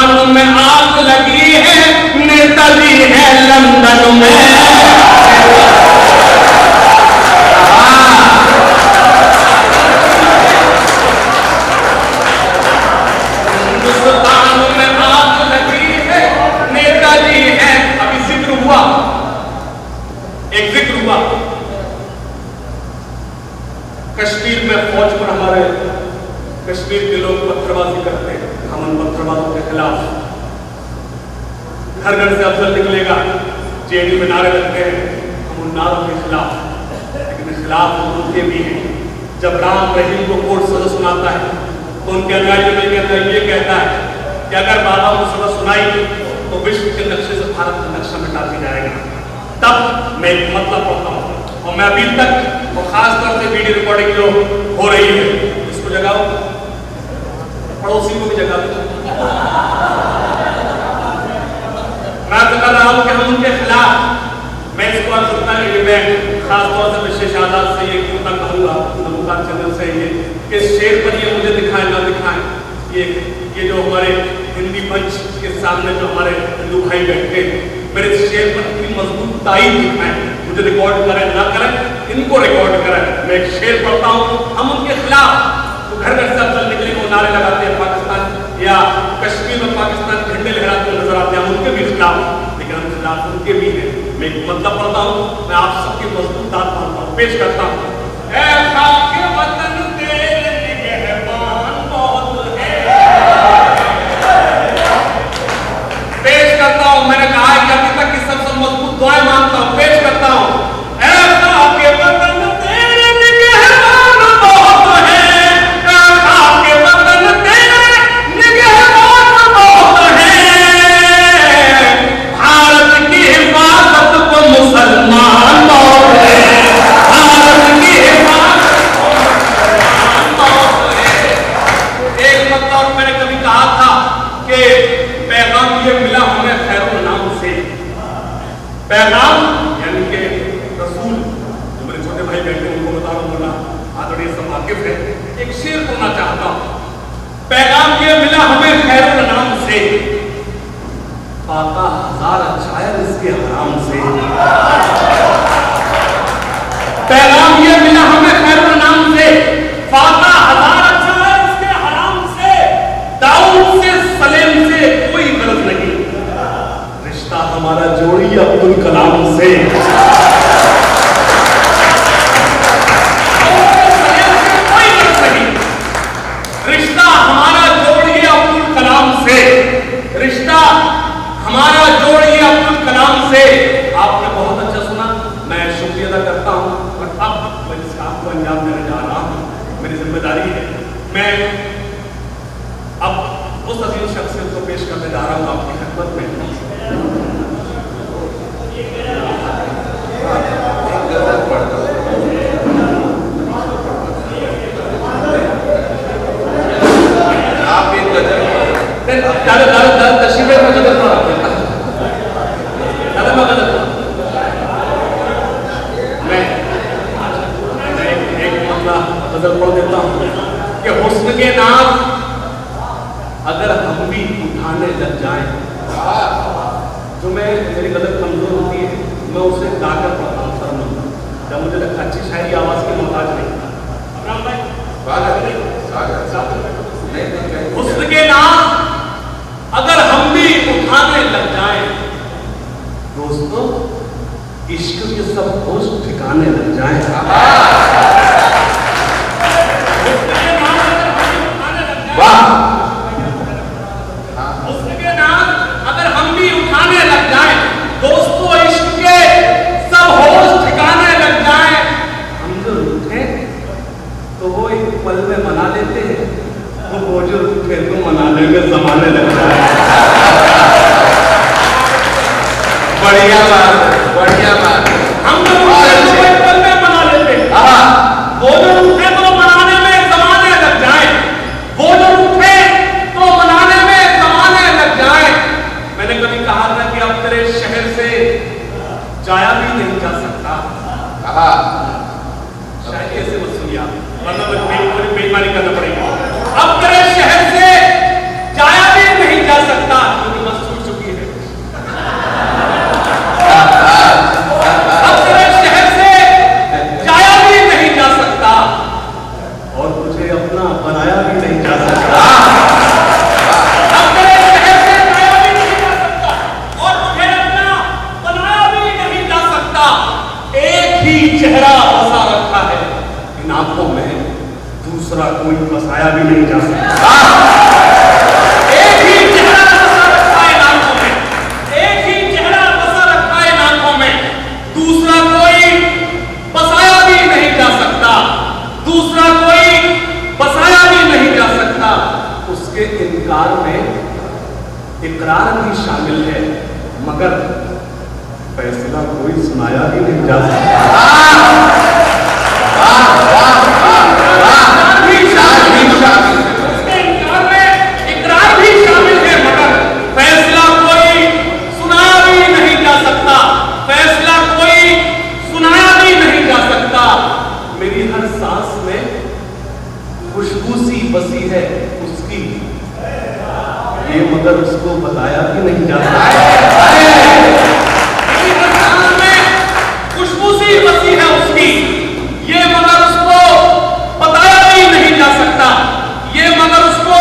हिंदुस्तान में आग लगी है, नेताजी है लंदन में। कश्मीर में फौज पर हमारे कश्मीर के लोग पत्थरबाजी करते हैं, हम उन पत्थरबाजों के खिलाफ घर घर से अफसर निकलेगा, जेडी में नारे लगते हैं, हम उन नारों के खिलाफ। लेकिन खिलाफ उनके भी हैं। जब राम रहीम को कोर्ट सजा सुनाता है तो उनके अनुयायियों में ये कहता है कि अगर बाबा को सजा सुनाई तो विश्व के नक्शे से भारत का नक्शा मिटा दिया जाएगा। तब मैं एक मतलब पढ़ता हूँ और मैं अभी तक और खास तौर से वीडियो रिकॉर्डिंग जो हो रही है इसको जगाओ, पड़ोसी को भी जगा दो। मैं तो कर रहा हूं कि हम उनके खिलाफ, मैं इसको आज सुनता है, मैं खास तौर से विशेष आजाद से ये क्यों कहूंगा नमोकार चैनल से ये कि शेर पर ये मुझे दिखाएं ना दिखाएं, ये जो हमारे हिंदी मंच के सामने जो हमारे हिंदू भाई बैठे मेरे शेर पर इतनी मजबूत ताईद दिखाएं, मुझे रिकॉर्ड करें ना करें, इनको रिकॉर्ड करें। मैं एक शेर पढ़ता हूँ, हम उनके खिलाफ तो घर घर से अफसर निकले को नारे लगाते हैं पाकिस्तान या कश्मीर में पाकिस्तान झंडे लहराते नजर आते हैं, उनके भी खिलाफ, लेकिन हम खिलाफ उनके भी हैं। मैं एक मतलब पढ़ता हूँ, मैं आप सबकी मजबूत बात पढ़ता हूँ, पेश करता हूँ। पेश करता हूँ, मैंने कहा है कि अभी तक की सबसे मजबूत दुआएं मांगता हूँ, पेश करता हूँ। पैगाम यानी कि रसूल, जो मेरे छोटे भाई बैठे उनको बता रहा हूँ, आदरणीय सब वाकिफ है, एक शेर बोलना चाहता हूँ। पैगाम ये मिला हमें खैरुल नाम से, पाका हजार शायर इसके हराम से। पैगाम ये मिला हमें खैरुल नाम से, पाका हजार शायर इसके हराम से। दाऊद से सलेम से कोई गलत नहीं, रिश्ता हमारा जोड़ी अब्दुल कलाम से। रिश्ता हमारा जोड़िए अब्दुल कलाम से, रिश्ता हमारा जोड़िए अब्दुल कलाम से। आपने बहुत अच्छा सुना, मैं शुक्रिया अदा करता हूं, और अब मैं इस काम को अंजाम देने जा रहा हूं, मेरी जिम्मेदारी है। मैं अब उस अजीम शख्सियत को पेश करने जा रहा हूं आपकी खिदमत में। आप एक गजल तशरीफ में गजल पढ़ा, मैं एक मतलब गजल पढ़ देता हूँ कि हुस्न के नाम अगर हम भी उठाने लग जाएं, जो मेरी गजल कमजोर होती है मैं उसे गाकर पढ़ता हूँ शर्म, जब मुझे लगता अच्छी शायरी आवाज की मोहताज नहीं। हुस्न के नाम अगर हम भी उठाने लग जाएं, दोस्तों इश्क के सब होश ठिकाने लग जाएं। वाह, हुस्न के नाम अगर हम भी उठाने लग जाएं, दोस्तों इश्क के सब होश ठिकाने लग जाएं। हम जो उठे तो वो एक पल में मना लेते हैं, वो जो उठे तो मनाने में जमाने लग जाए। बढ़िया बात, बढ़िया बात। हम जो उठे तो एक पल में मना लेते हैं, वो जो उठे तो मनाने में जमाने लग जाए, वो जो उठे तो मनाने में जमाने लग जाए। मैंने कभी कहा था कि अब तेरे शहर से जाया भी नहीं जा सकता, शायद ऐसे मत सुनिए, मतलब बेईमानी करना पड़ेगा। अब तेरे शहर से जाया भी नहीं जा सकता, कोई बसाया भी नहीं जा सकता। एक ही चेहरा बसा रखा है नाकों में, एक ही चेहरा बसा रखा है नाकों में, दूसरा कोई बसाया भी नहीं जा सकता, दूसरा कोई बसाया भी नहीं जा सकता। उसके इनकार में इकरार भी शामिल है, मगर फैसला कोई सुनाया भी नहीं जा सकता। उसके इनकार में इकरार भी शामिल है, मगर फैसला कोई सुनाया भी नहीं जा सकता, फैसला कोई सुनाया भी नहीं जा सकता। मेरी हर सांस में खुशबू सी बसी है उसकी, ये मगर उसको बताया भी नहीं जा सकता। खुशबू सी बसी है उसकी, ये मगर उसको बताया भी नहीं जा सकता, ये मगर उसको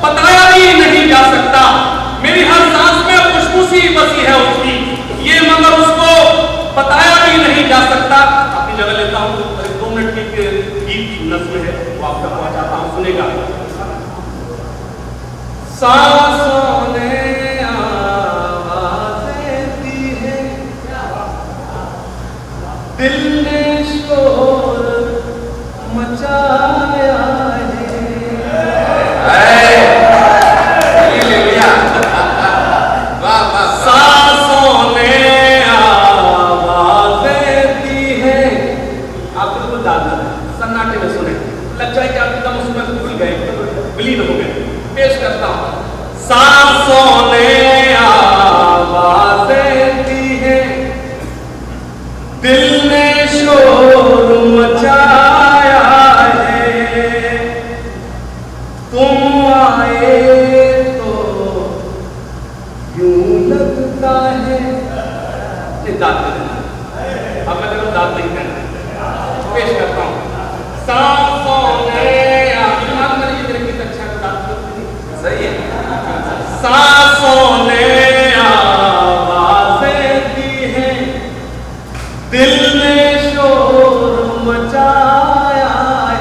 बताया भी नहीं जा सकता। मेरी हर सांस में खुशबू सी बसी है उसकी, ये मगर उसको बताया भी नहीं जा सकता। अपनी जगह लेता हूँ, 2 मिनट की गीत नस्ल है, वो आपका पहुंचाता हूँ, सुनेगा। सांसों ने आवाज़ें दी है, दिल ने शोर मचाया है, सांसों ने आवाज़ें दी है। आप बिल्कुल दादा सन्नाटे में सुने, लग जाए कि आप एकदम उसमें भूल गए, विलीन हो गए। पेश करता हूं, सांसों ने आवाज़ें दी है, दिल ने शोर मचाया है, तुम आए तो यूं लगता है। नहीं, दाद नहीं देना, अब मैं देखो दाद नहीं देना, पेश करता हूं। सांसों ने सही है। सांसों ने आवाज़ें दी हैं, दिल ने शोर मचाया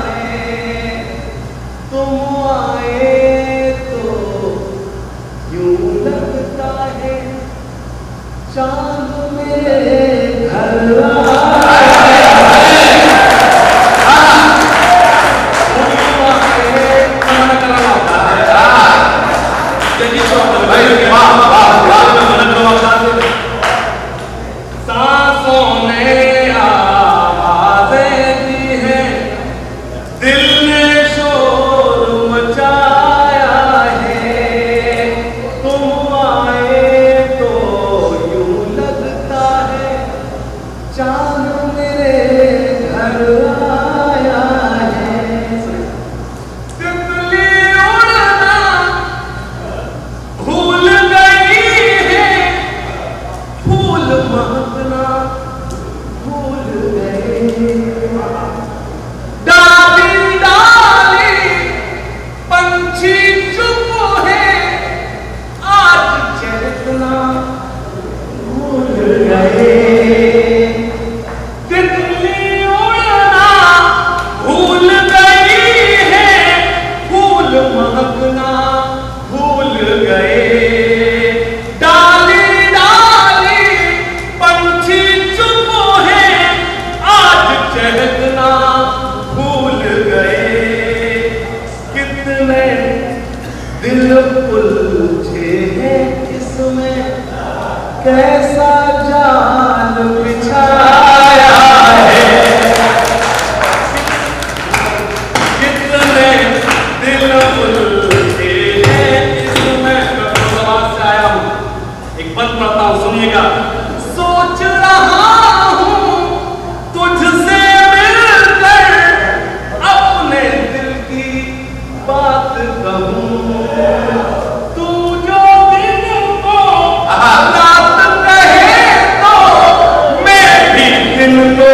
है, तुम आए तो यूं लगता है चांद मेरे घर सांसों ने आवाज़ें दी हैं, दिल ने शोर मचाया है, तुम आए तो यूं लगता है चांद मेरे घर आया है। तितली उड़ना भूल गई है, फूल महकना भूल गए, डाली डाली पंछी चुप है, आज चहकना भूल गए। तितली उड़ना भूल गई है, फूल महकना भूल गए, डाली डाली पंछी चुप है, आज चहकना भूल गए। कितने दिल उलझे हैं इसमें, कैसा जाल बिछाया है, कितने दिल उलझे हैं इसमें। मैं सवाल से आया हूं, एक पद पढ़ता हूं, सुनिएगा। सोच रहा हूं तुझसे मिलकर अपने दिल की बात कहूं, तू जो दिन को रात कहे तो मैं भी दिन को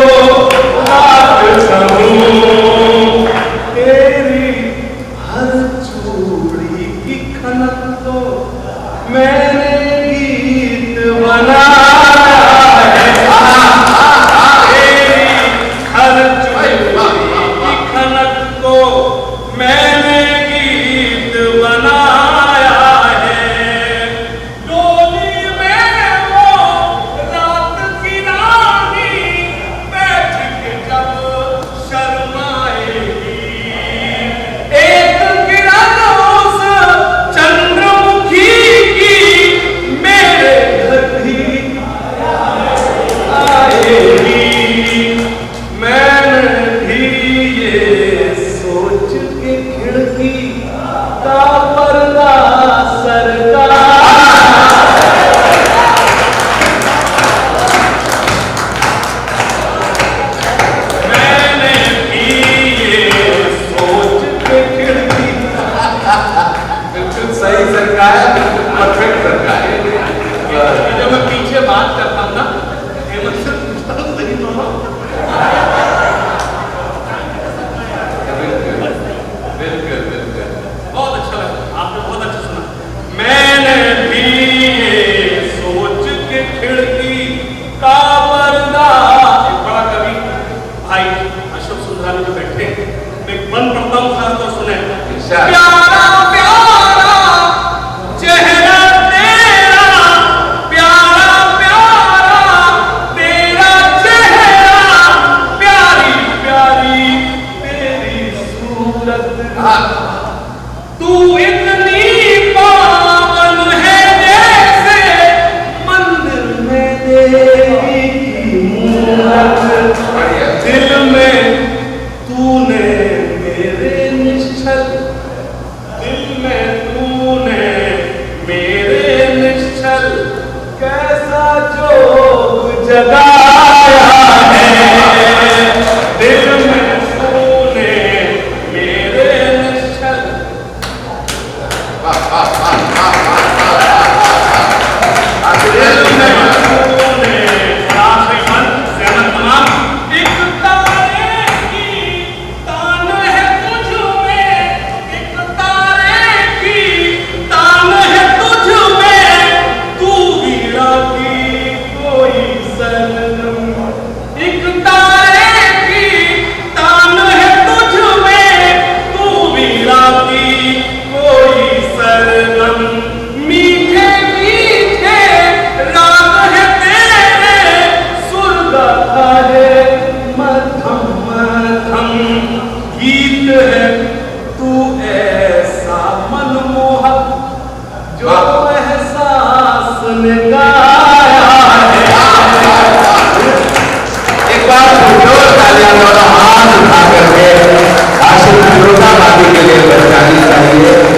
रात कहूं, तेरी हर चूड़ी की खनक तो मैंने गीत बनाया है, तेरी हर चूड़ी की खनक को मैं खिड़की का पर्दा सरकार। मैंने भी ये सोच के खिड़की। बिल्कुल सही सरकार है, बिल्कुल परफेक्ट सरकार है। जब मैं पीछे बात करता हूँ ना, हेमंत सर सही दोनों। बहुत अच्छा लगा, आपने बहुत अच्छा सुना। मैंने भी ये सोच के खिड़की का पर्दा। एक बड़ा कवि भाई अशोक सुंदरानी जो बैठे हैं, मैं एक बंद पढ़ता हूँ, खासतौर सुने। प्यारा प्यारा चेहरा तेरा, प्यारा प्यारा तेरा चेहरा, प्यारी प्यारी तेरी सूरत। तू इतनी पावन है जैसे मंदिर में देवी की मूरत। दिल में तूने मेरे निश्चल, दिल में तूने मेरे निश्चल कैसा जोग जगाया है। दिल में तूने मेरे निश्चल। दिल में तूने आखिरी मन सहमत तमाम। एक तारे की तान है तुझ में, एक तारे की तान है तुझ में, तू वीरा की कोई सरगम। एक तारे की तान है तुझ में, तू वीरा की कोई सरगम। मीठे मीठे राग है तेरे, सुर गाता है मधम मधम। गीत है तू ऐसा मनमोहक, जो एहसास ने गाया है। एक बार जोर तालियां दोनों हाथ उठा करके आशिक फिरोजाबादी के लिए बजानी चाहिए।